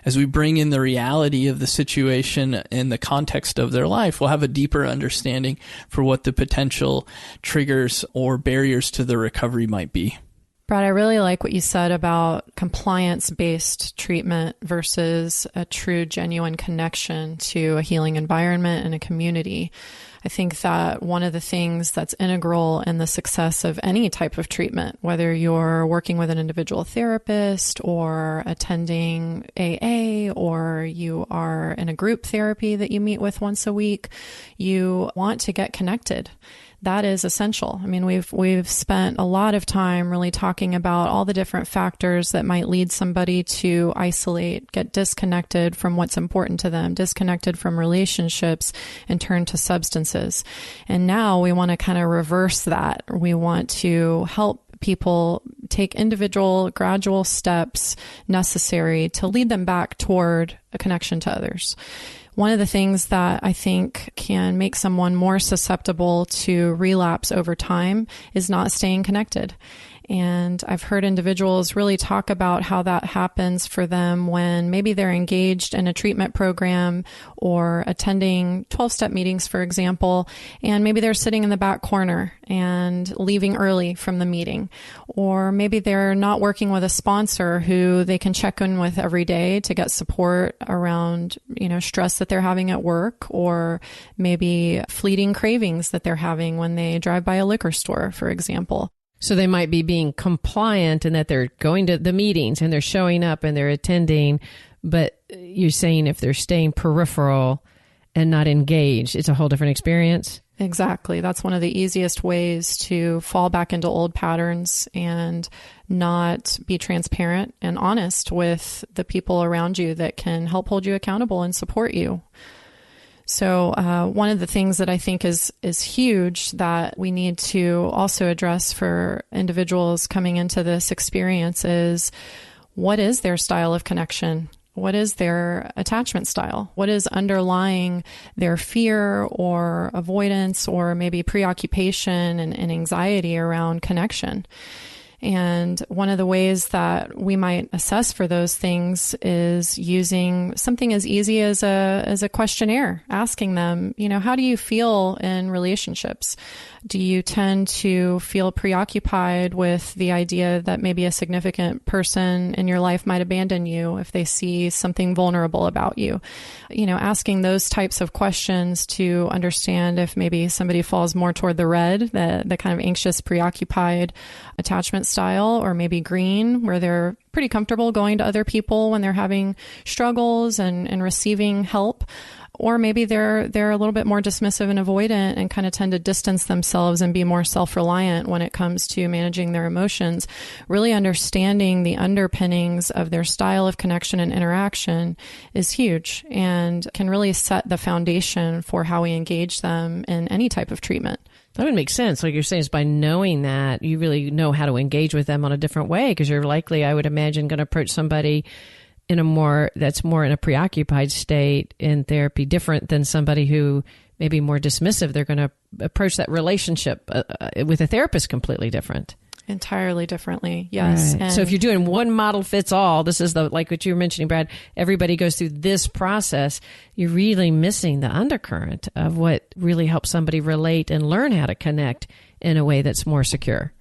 As we bring in the reality of the situation and the context of their life, we'll have a deeper understanding for what the potential triggers or barriers to the recovery might be. Brad, I really like what you said about compliance-based treatment versus a true, genuine connection to a healing environment and a community. I think that one of the things that's integral in the success of any type of treatment, whether you're working with an individual therapist or attending AA, or you are in a group therapy that you meet with once a week, you want to get connected. That is essential. I mean, we've spent a lot of time really talking about all the different factors that might lead somebody to isolate, get disconnected from what's important to them, disconnected from relationships, and turn to substances. And now we want to kind of reverse that. We want to help people take individual, gradual steps necessary to lead them back toward a connection to others. One of the things that I think can make someone more susceptible to relapse over time is not staying connected. And I've heard individuals really talk about how that happens for them when maybe they're engaged in a treatment program or attending 12-step meetings, for example, and maybe they're sitting in the back corner and leaving early from the meeting. Or maybe they're not working with a sponsor who they can check in with every day to get support around, stress that they're having at work, or maybe fleeting cravings that they're having when they drive by a liquor store, for example. So they might be being compliant in that they're going to the meetings and they're showing up and they're attending, but you're saying if they're staying peripheral and not engaged, it's a whole different experience? Exactly. That's one of the easiest ways to fall back into old patterns and not be transparent and honest with the people around you that can help hold you accountable and support you. So one of the things that I think is huge that we need to also address for individuals coming into this experience is, what is their style of connection? What is their attachment style? What is underlying their fear or avoidance or maybe preoccupation and anxiety around connection? And one of the ways that we might assess for those things is using something as easy as a questionnaire, asking them, how do you feel in relationships? Do you tend to feel preoccupied with the idea that maybe a significant person in your life might abandon you if they see something vulnerable about you? Asking those types of questions to understand if maybe somebody falls more toward the red, the kind of anxious, preoccupied attachment style, or maybe green, where they're pretty comfortable going to other people when they're having struggles and receiving help. Or maybe they're a little bit more dismissive and avoidant and kind of tend to distance themselves and be more self-reliant when it comes to managing their emotions. Really understanding the underpinnings of their style of connection and interaction is huge and can really set the foundation for how we engage them in any type of treatment. That would make sense. Like you're saying, is by knowing that, you really know how to engage with them on a different way, because you're likely, I would imagine, going to approach somebody that's more in a preoccupied state in therapy, different than somebody who may be more dismissive. They're going to approach that relationship with a therapist completely different. Entirely differently, yes. Right. So if you're doing one model fits all, this is like what you were mentioning, Brad, everybody goes through this process, you're really missing the undercurrent of what really helps somebody relate and learn how to connect in a way that's more secure.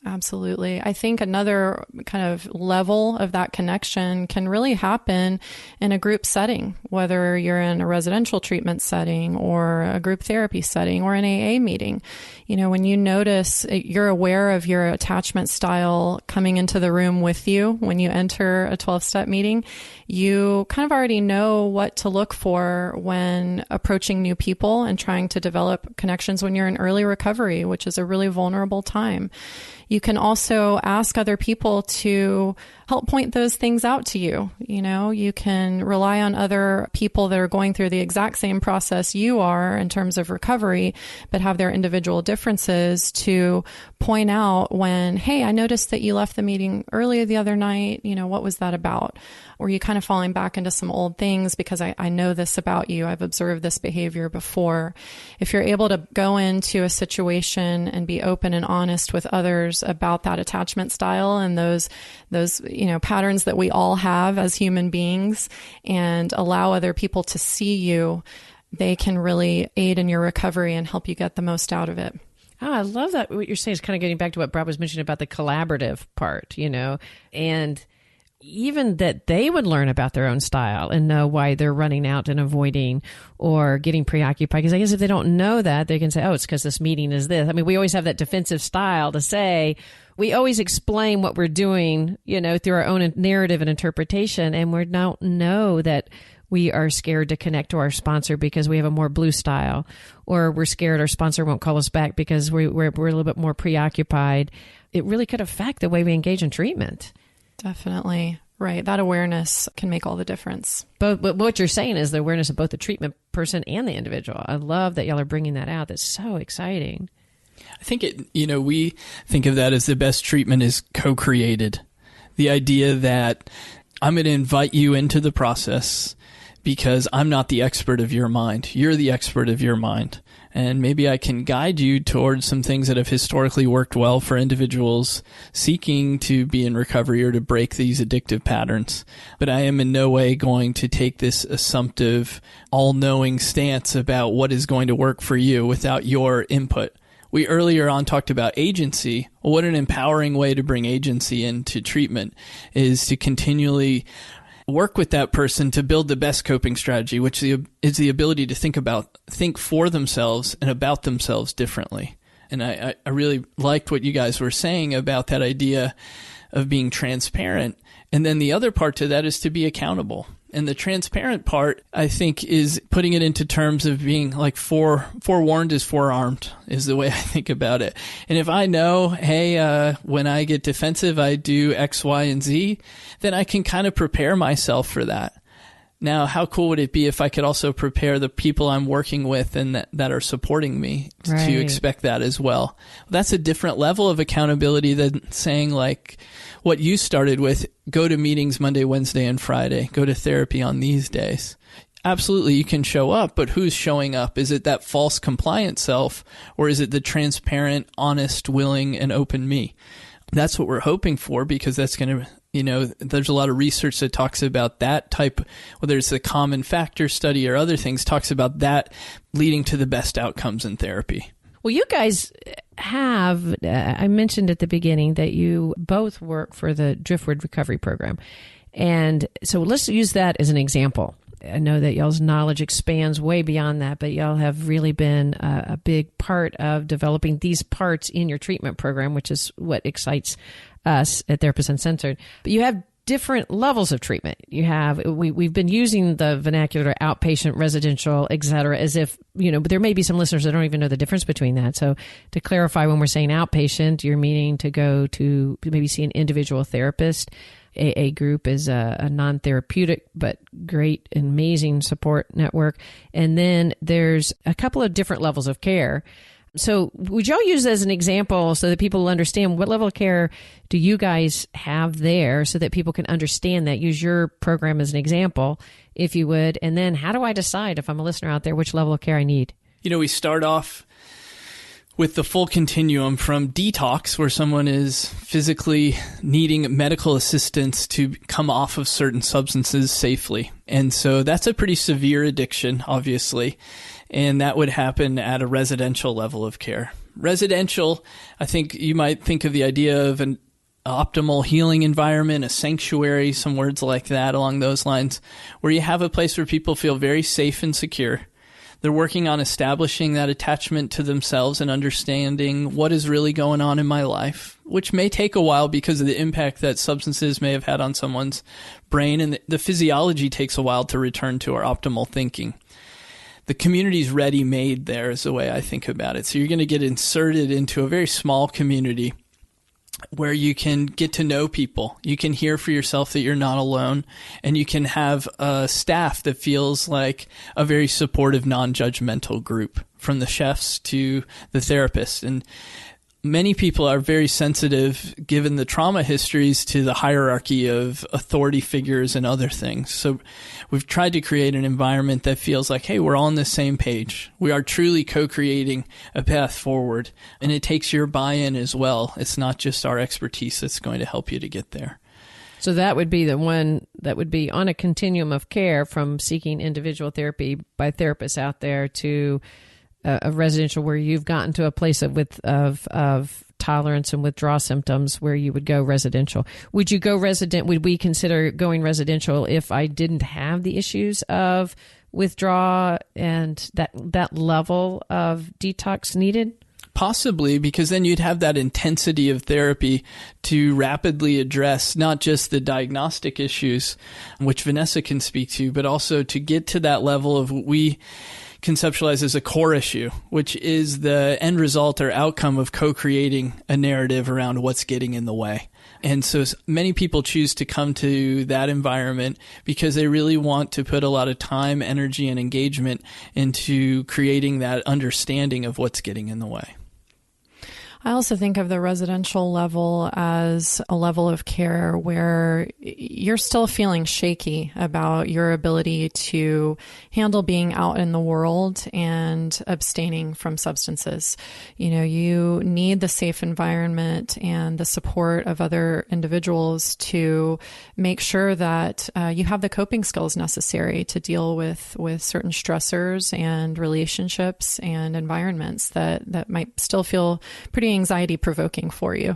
Absolutely. I think another kind of level of that connection can really happen in a group setting, whether you're in a residential treatment setting or a group therapy setting or an AA meeting. You know, when you notice you're aware of your attachment style coming into the room with you when you enter a 12-step meeting, you kind of already know what to look for when approaching new people and trying to develop connections when you're in early recovery, which is a really vulnerable time. You can also ask other people to help point those things out to you. You know, you can rely on other people that are going through the exact same process you are in terms of recovery, but have their individual differences to point out when, hey, I noticed that you left the meeting earlier the other night. You know, what was that about? Or you kind of falling back into some old things because I know this about you. I've observed this behavior before. If you're able to go into a situation and be open and honest with others about that attachment style and those patterns that we all have as human beings, and allow other people to see you, they can really aid in your recovery and help you get the most out of it. Oh, I love that. What you're saying is kind of getting back to what Brad was mentioning about the collaborative part, and even that they would learn about their own style and know why they're running out and avoiding or getting preoccupied. Because I guess if they don't know that, they can say, oh, it's because this meeting is this. I mean, we always have that defensive style to say, we always explain what we're doing, through our own narrative and interpretation. And we don't know that we are scared to connect to our sponsor because we have a more blue style, or we're scared our sponsor won't call us back because we're a little bit more preoccupied. It really could affect the way we engage in treatment. Definitely. Right. That awareness can make all the difference. But what you're saying is the awareness of both the treatment person and the individual. I love that y'all are bringing that out. That's so exciting. I think we think of that as the best treatment is co-created. The idea that I'm going to invite you into the process because I'm not the expert of your mind. You're the expert of your mind. And maybe I can guide you towards some things that have historically worked well for individuals seeking to be in recovery or to break these addictive patterns. But I am in no way going to take this assumptive, all-knowing stance about what is going to work for you without your input. We earlier on talked about agency. Well, what an empowering way to bring agency into treatment is to continually work with that person to build the best coping strategy, which is the ability to think for themselves and about themselves differently. And I really liked what you guys were saying about that idea of being transparent. And then the other part to that is to be accountable. And the transparent part, I think, is putting it into terms of being like forewarned is forearmed is the way I think about it. And if I know, hey, when I get defensive, I do X, Y, and Z, then I can kind of prepare myself for that. Now, how cool would it be if I could also prepare the people I'm working with and that are supporting me to expect that as well? That's a different level of accountability than saying like what you started with, go to meetings Monday, Wednesday, and Friday, go to therapy on these days. Absolutely, you can show up, but who's showing up? Is it that false compliant self, or is it the transparent, honest, willing, and open me? That's what we're hoping for, because that's going to, there's a lot of research that talks about that type, whether it's the common factor study or other things, talks about that leading to the best outcomes in therapy. Well, you guys have, I mentioned at the beginning that you both work for the Driftwood Recovery Program. And so let's use that as an example. I know that y'all's knowledge expands way beyond that, but y'all have really been a big part of developing these parts in your treatment program, which is what excites us at Therapists Uncensored. But you have different levels of treatment. We've been using the vernacular outpatient, residential, et cetera, as if, but there may be some listeners that don't even know the difference between that. So to clarify, when we're saying outpatient, you're meaning to go to maybe see an individual therapist. AA group is a non-therapeutic but great, amazing support network. And then there's a couple of different levels of care. So would y'all use as an example so that people understand what level of care do you guys have there so that people can understand that? Use your program as an example, if you would. And then how do I decide, if I'm a listener out there, which level of care I need? We start off with the full continuum from detox, where someone is physically needing medical assistance to come off of certain substances safely. And so that's a pretty severe addiction, obviously. And that would happen at a residential level of care. Residential, I think you might think of the idea of an optimal healing environment, a sanctuary, some words like that along those lines, where you have a place where people feel very safe and secure. They're working on establishing that attachment to themselves and understanding what is really going on in my life, which may take a while because of the impact that substances may have had on someone's brain, and the physiology takes a while to return to our optimal thinking. The community's ready-made there is the way I think about it. So you're going to get inserted into a very small community where you can get to know people. You can hear for yourself that you're not alone, and you can have a staff that feels like a very supportive, non-judgmental group, from the chefs to the therapists. And many people are very sensitive, given the trauma histories, to the hierarchy of authority figures and other things. So we've tried to create an environment that feels like, hey, we're all on the same page. We are truly co-creating a path forward. And it takes your buy-in as well. It's not just our expertise that's going to help you to get there. So that would be the one that would be on a continuum of care, from seeking individual therapy by therapists out there to a residential where you've gotten to a place of tolerance and withdrawal symptoms where you would go residential. Would you go resident? Would we consider going residential if I didn't have the issues of withdrawal and that level of detox needed? Possibly, because then you'd have that intensity of therapy to rapidly address not just the diagnostic issues, which Vanessa can speak to, but also to get to that level of what we conceptualize as a core issue, which is the end result or outcome of co-creating a narrative around what's getting in the way. And so many people choose to come to that environment because they really want to put a lot of time, energy, and engagement into creating that understanding of what's getting in the way. I also think of the residential level as a level of care where you're still feeling shaky about your ability to handle being out in the world and abstaining from substances. You know, you need the safe environment and the support of other individuals to make sure that you have the coping skills necessary to deal with certain stressors and relationships and environments that might still feel pretty anxiety provoking for you.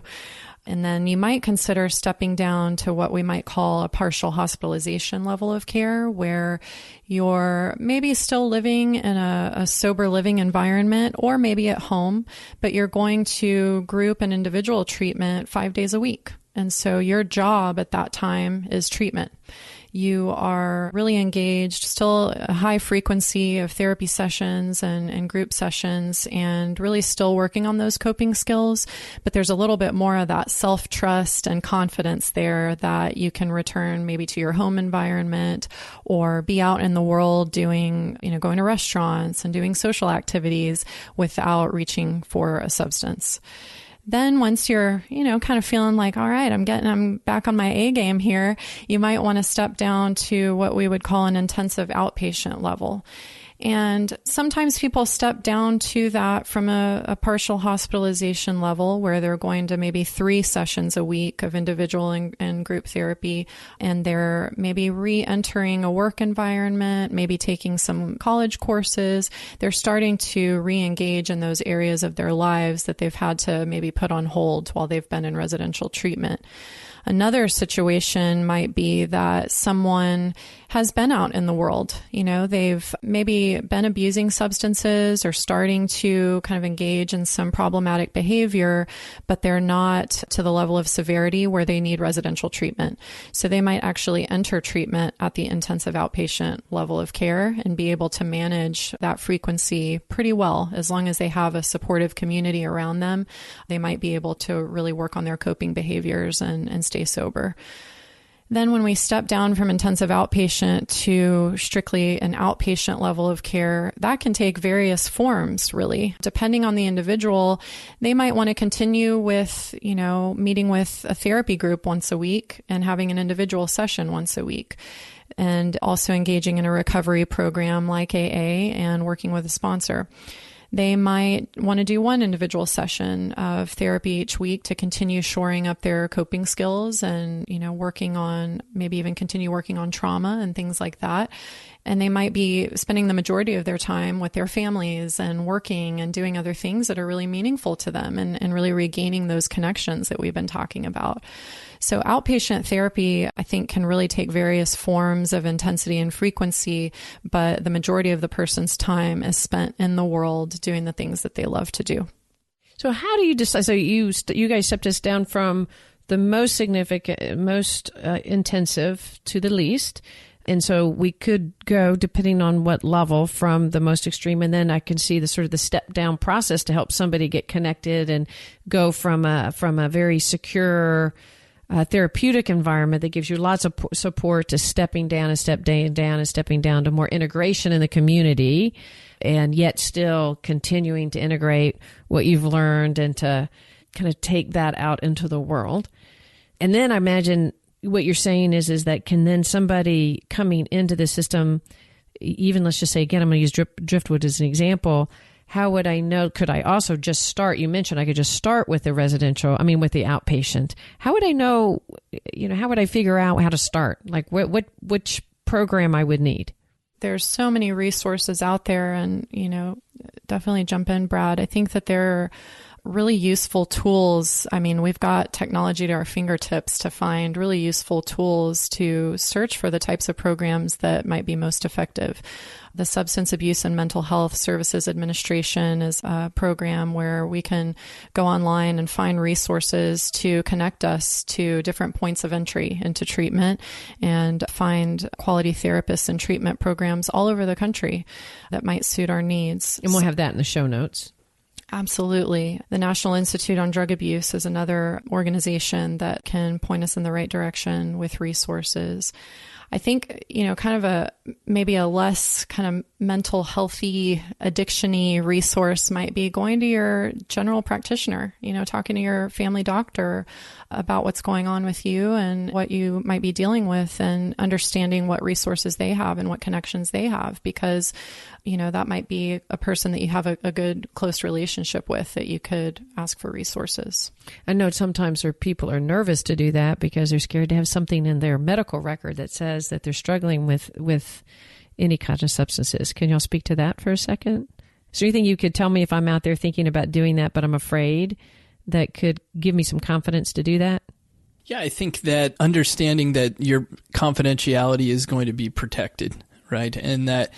And then you might consider stepping down to what we might call a partial hospitalization level of care, where you're maybe still living in a sober living environment, or maybe at home, but you're going to group and individual treatment 5 days a week. And so your job at that time is treatment. You are really engaged, still a high frequency of therapy sessions and group sessions, and really still working on those coping skills. But there's a little bit more of that self-trust and confidence there that you can return maybe to your home environment or be out in the world doing, going to restaurants and doing social activities without reaching for a substance. Then once you're, kind of feeling like, all right, I'm back on my A game here, you might want to step down to what we would call an intensive outpatient level. And sometimes people step down to that from a partial hospitalization level, where they're going to maybe 3 sessions a week of individual and group therapy, and they're maybe re-entering a work environment, maybe taking some college courses. They're starting to re-engage in those areas of their lives that they've had to maybe put on hold while they've been in residential treatment. Another situation might be that someone has been out in the world. They've maybe been abusing substances or starting to kind of engage in some problematic behavior, but they're not to the level of severity where they need residential treatment. So they might actually enter treatment at the intensive outpatient level of care and be able to manage that frequency pretty well. As long as they have a supportive community around them, they might be able to really work on their coping behaviors and stay sober. Then when we step down from intensive outpatient to strictly an outpatient level of care, that can take various forms, really. Depending on the individual, they might want to continue with, meeting with a therapy group once a week and having an individual session once a week, and also engaging in a recovery program like AA and working with a sponsor. They might want to do one individual session of therapy each week to continue shoring up their coping skills and, maybe even continue working on trauma and things like that. And they might be spending the majority of their time with their families and working and doing other things that are really meaningful to them and really regaining those connections that we've been talking about. So outpatient therapy, I think, can really take various forms of intensity and frequency, but the majority of the person's time is spent in the world doing the things that they love to do. So how do you decide? So you guys stepped us down from the most significant, most intensive to the least. And so we could go, depending on what level, from the most extreme. And then I can see the sort of the step down process to help somebody get connected and go from a very secure therapeutic environment that gives you lots of support to stepping down and stepping down to more integration in the community, and yet still continuing to integrate what you've learned and to kind of take that out into the world. And then I imagine what you're saying is that can then somebody coming into the system, even let's just say, again, I'm going to use Driftwood as an example. How would I know? Could I also just start? You mentioned I could just start with the with the outpatient. How would I know, how would I figure out how to start? Like which program I would need? There's so many resources out there, and, definitely jump in, Brad. I think that there are really useful tools. I mean, we've got technology to our fingertips to find really useful tools to search for the types of programs that might be most effective. The Substance Abuse and Mental Health Services Administration is a program where we can go online and find resources to connect us to different points of entry into treatment and find quality therapists and treatment programs all over the country that might suit our needs. And we'll have that in the show notes. Absolutely. The National Institute on Drug Abuse is another organization that can point us in the right direction with resources. I think, kind of maybe a less kind of mental healthy, addiction-y resource might be going to your general practitioner, talking to your family doctor about what's going on with you and what you might be dealing with, and understanding what resources they have and what connections they have, because, that might be a person that you have a good, close relationship with that you could ask for resources. I know sometimes people are nervous to do that because they're scared to have something in their medical record that says that they're struggling with any kind of substances. Can y'all speak to that for a second? Is there anything you could tell me if I'm out there thinking about doing that, but I'm afraid, that could give me some confidence to do that? Yeah, I think that understanding that your confidentiality is going to be protected, right? And that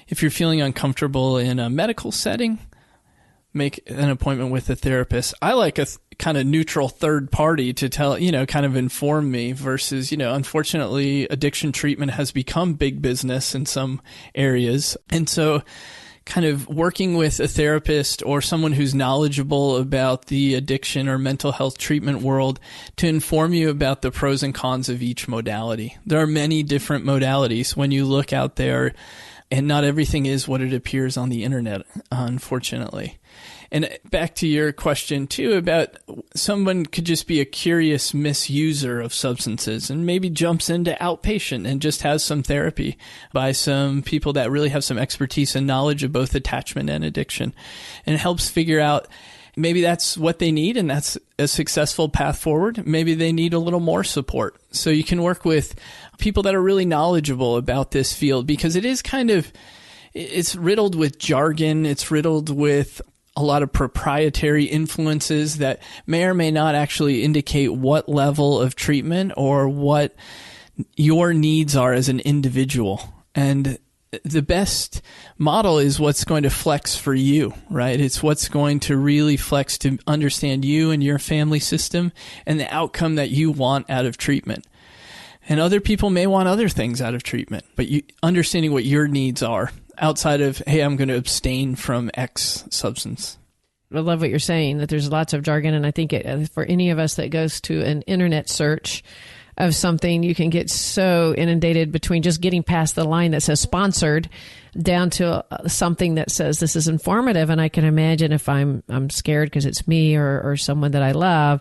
if you're feeling uncomfortable in a medical setting, make an appointment with a therapist. I like a kind of neutral third party to tell, kind of inform me versus, unfortunately, addiction treatment has become big business in some areas. And so kind of working with a therapist or someone who's knowledgeable about the addiction or mental health treatment world to inform you about the pros and cons of each modality. There are many different modalities when you look out there, and not everything is what it appears on the internet, unfortunately. And back to your question, too, about someone could just be a curious misuser of substances and maybe jumps into outpatient and just has some therapy by some people that really have some expertise and knowledge of both attachment and addiction, and helps figure out maybe that's what they need and that's a successful path forward. Maybe they need a little more support. So you can work with people that are really knowledgeable about this field, because it is it's riddled with jargon. It's riddled with a lot of proprietary influences that may or may not actually indicate what level of treatment or what your needs are as an individual. And the best model is what's going to flex for you, right? It's what's going to really flex to understand you and your family system and the outcome that you want out of treatment. And other people may want other things out of treatment, but understanding what your needs are outside of, hey, I'm going to abstain from X substance. I love what you're saying, that there's lots of jargon. And I think for any of us that goes to an internet search of something, you can get so inundated between just getting past the line that says sponsored down to something that says this is informative. And I can imagine if I'm scared because it's me or someone that I love,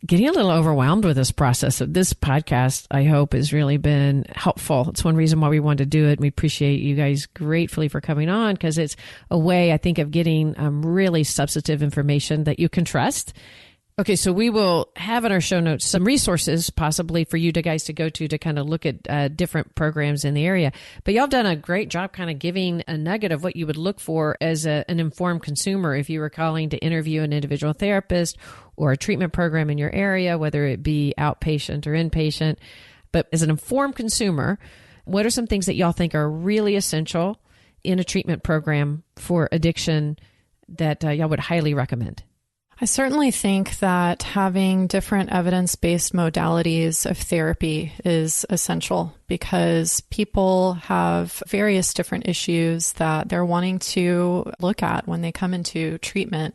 getting a little overwhelmed with this process. Of this podcast, I hope, has really been helpful. It's one reason why we wanted to do it. We appreciate you guys gratefully for coming on, because it's a way, I think, of getting really substantive information that you can trust Okay, so we will have in our show notes some resources possibly for you guys to go to kind of look at different programs in the area. But y'all have done a great job kind of giving a nugget of what you would look for as an informed consumer if you were calling to interview an individual therapist or a treatment program in your area, whether it be outpatient or inpatient. But as an informed consumer, what are some things that y'all think are really essential in a treatment program for addiction that y'all would highly recommend? I certainly think that having different evidence-based modalities of therapy is essential because people have various different issues that they're wanting to look at when they come into treatment.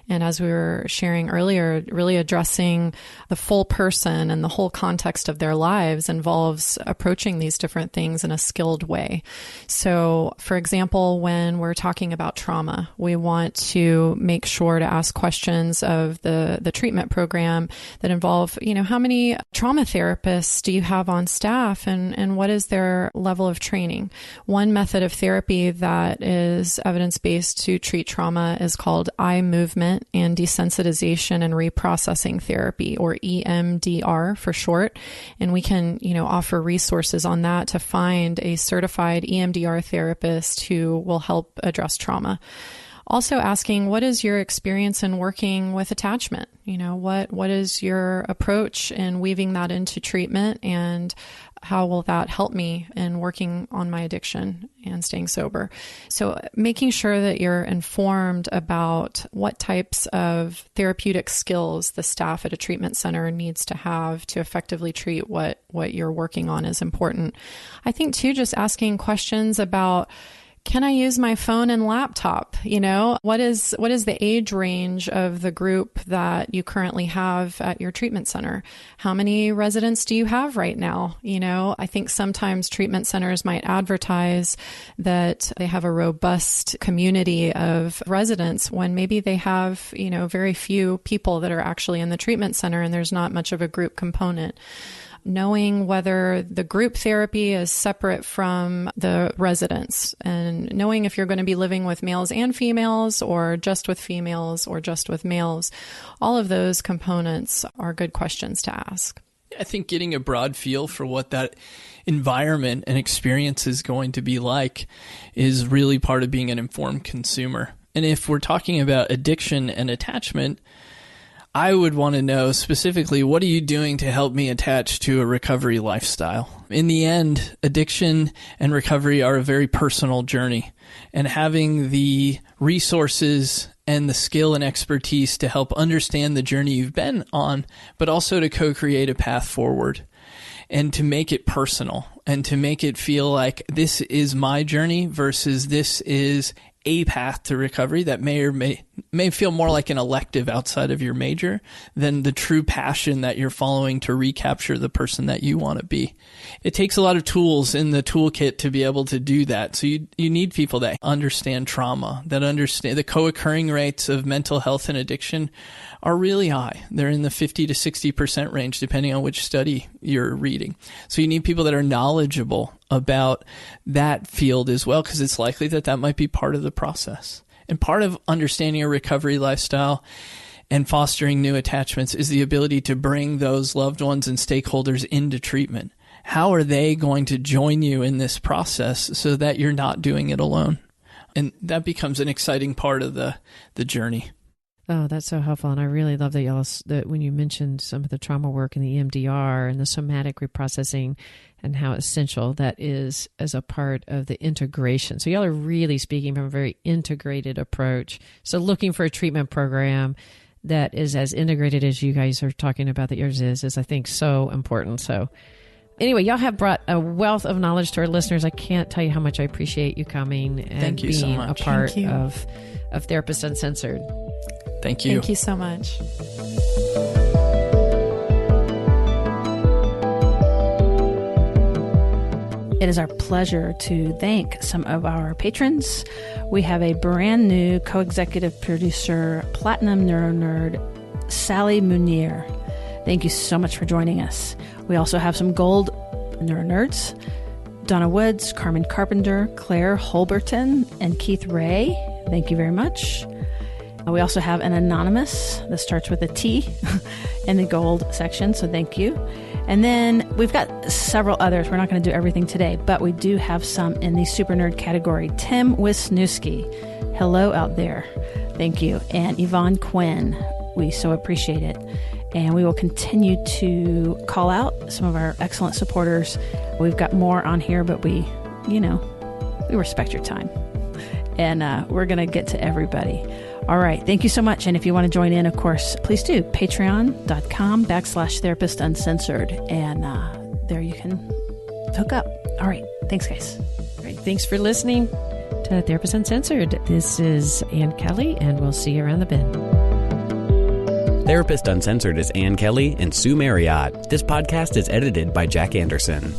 And as we were sharing earlier, really addressing the full person and the whole context of their lives involves approaching these different things in a skilled way. So, for example, when we're talking about trauma, we want to make sure to ask questions of the treatment program that involve, how many trauma therapists do you have on staff and what is their level of training? One method of therapy that is evidence-based to treat trauma is called eye movement and desensitization and reprocessing therapy, or EMDR for short. And we can, offer resources on that to find a certified EMDR therapist who will help address trauma. Also asking, what is your experience in working with attachment? What is your approach in weaving that into treatment, and how will that help me in working on my addiction and staying sober? So making sure that you're informed about what types of therapeutic skills the staff at a treatment center needs to have to effectively treat what you're working on is important. I think too, just asking questions about, can I use my phone and laptop? What is the age range of the group that you currently have at your treatment center? How many residents do you have right now? I think sometimes treatment centers might advertise that they have a robust community of residents when maybe they have, very few people that are actually in the treatment center and there's not much of a group component. Knowing whether the group therapy is separate from the residents, and knowing if you're going to be living with males and females or just with females or just with males. All of those components are good questions to ask. I think getting a broad feel for what that environment and experience is going to be like is really part of being an informed consumer. And if we're talking about addiction and attachment, I would want to know specifically, what are you doing to help me attach to a recovery lifestyle? In the end, addiction and recovery are a very personal journey, and having the resources and the skill and expertise to help understand the journey you've been on, but also to co-create a path forward and to make it personal and to make it feel like this is my journey versus this is a path to recovery that may or may feel more like an elective outside of your major than the true passion that you're following to recapture the person that you want to be. It takes a lot of tools in the toolkit to be able to do that. So you need people that understand trauma, that understand the co-occurring rates of mental health and addiction are really high. They're in the 50 to 60% range, depending on which study you're reading. So you need people that are knowledgeable about that field as well, because it's likely that might be part of the process. And part of understanding a recovery lifestyle and fostering new attachments is the ability to bring those loved ones and stakeholders into treatment. How are they going to join you in this process so that you're not doing it alone? And that becomes an exciting part of the journey. Oh, that's so helpful. And I really love that when you mentioned some of the trauma work and the EMDR and the somatic reprocessing and how essential that is as a part of the integration. So y'all are really speaking from a very integrated approach. So looking for a treatment program that is as integrated as you guys are talking about that yours is I think so important. So anyway, y'all have brought a wealth of knowledge to our listeners. I can't tell you how much I appreciate you coming and being so a part of Therapists Uncensored. Thank you. Thank you so much. It is our pleasure to thank some of our patrons. We have a brand new co-executive producer, Platinum Neuro Nerd, Sally Munir. Thank you so much for joining us. We also have some gold Neuro Nerds, Donna Woods, Carmen Carpenter, Claire Holberton, and Keith Ray. Thank you very much. We also have an anonymous that starts with a T in the gold section, so thank you. And then we've got several others. We're not going to do everything today, but we do have some in the super nerd category. Tim Wisniewski, hello out there. Thank you. And Yvonne Quinn, we so appreciate it. And we will continue to call out some of our excellent supporters. We've got more on here, but we respect your time. And we're going to get to everybody. All right. Thank you so much. And if you want to join in, of course, please do. Patreon.com/Therapist Uncensored. And there you can hook up. All right. Thanks, guys. All right. Thanks for listening to Therapist Uncensored. This is Ann Kelley, and we'll see you around the bend. Therapist Uncensored is Ann Kelley and Sue Marriott. This podcast is edited by Jack Anderson.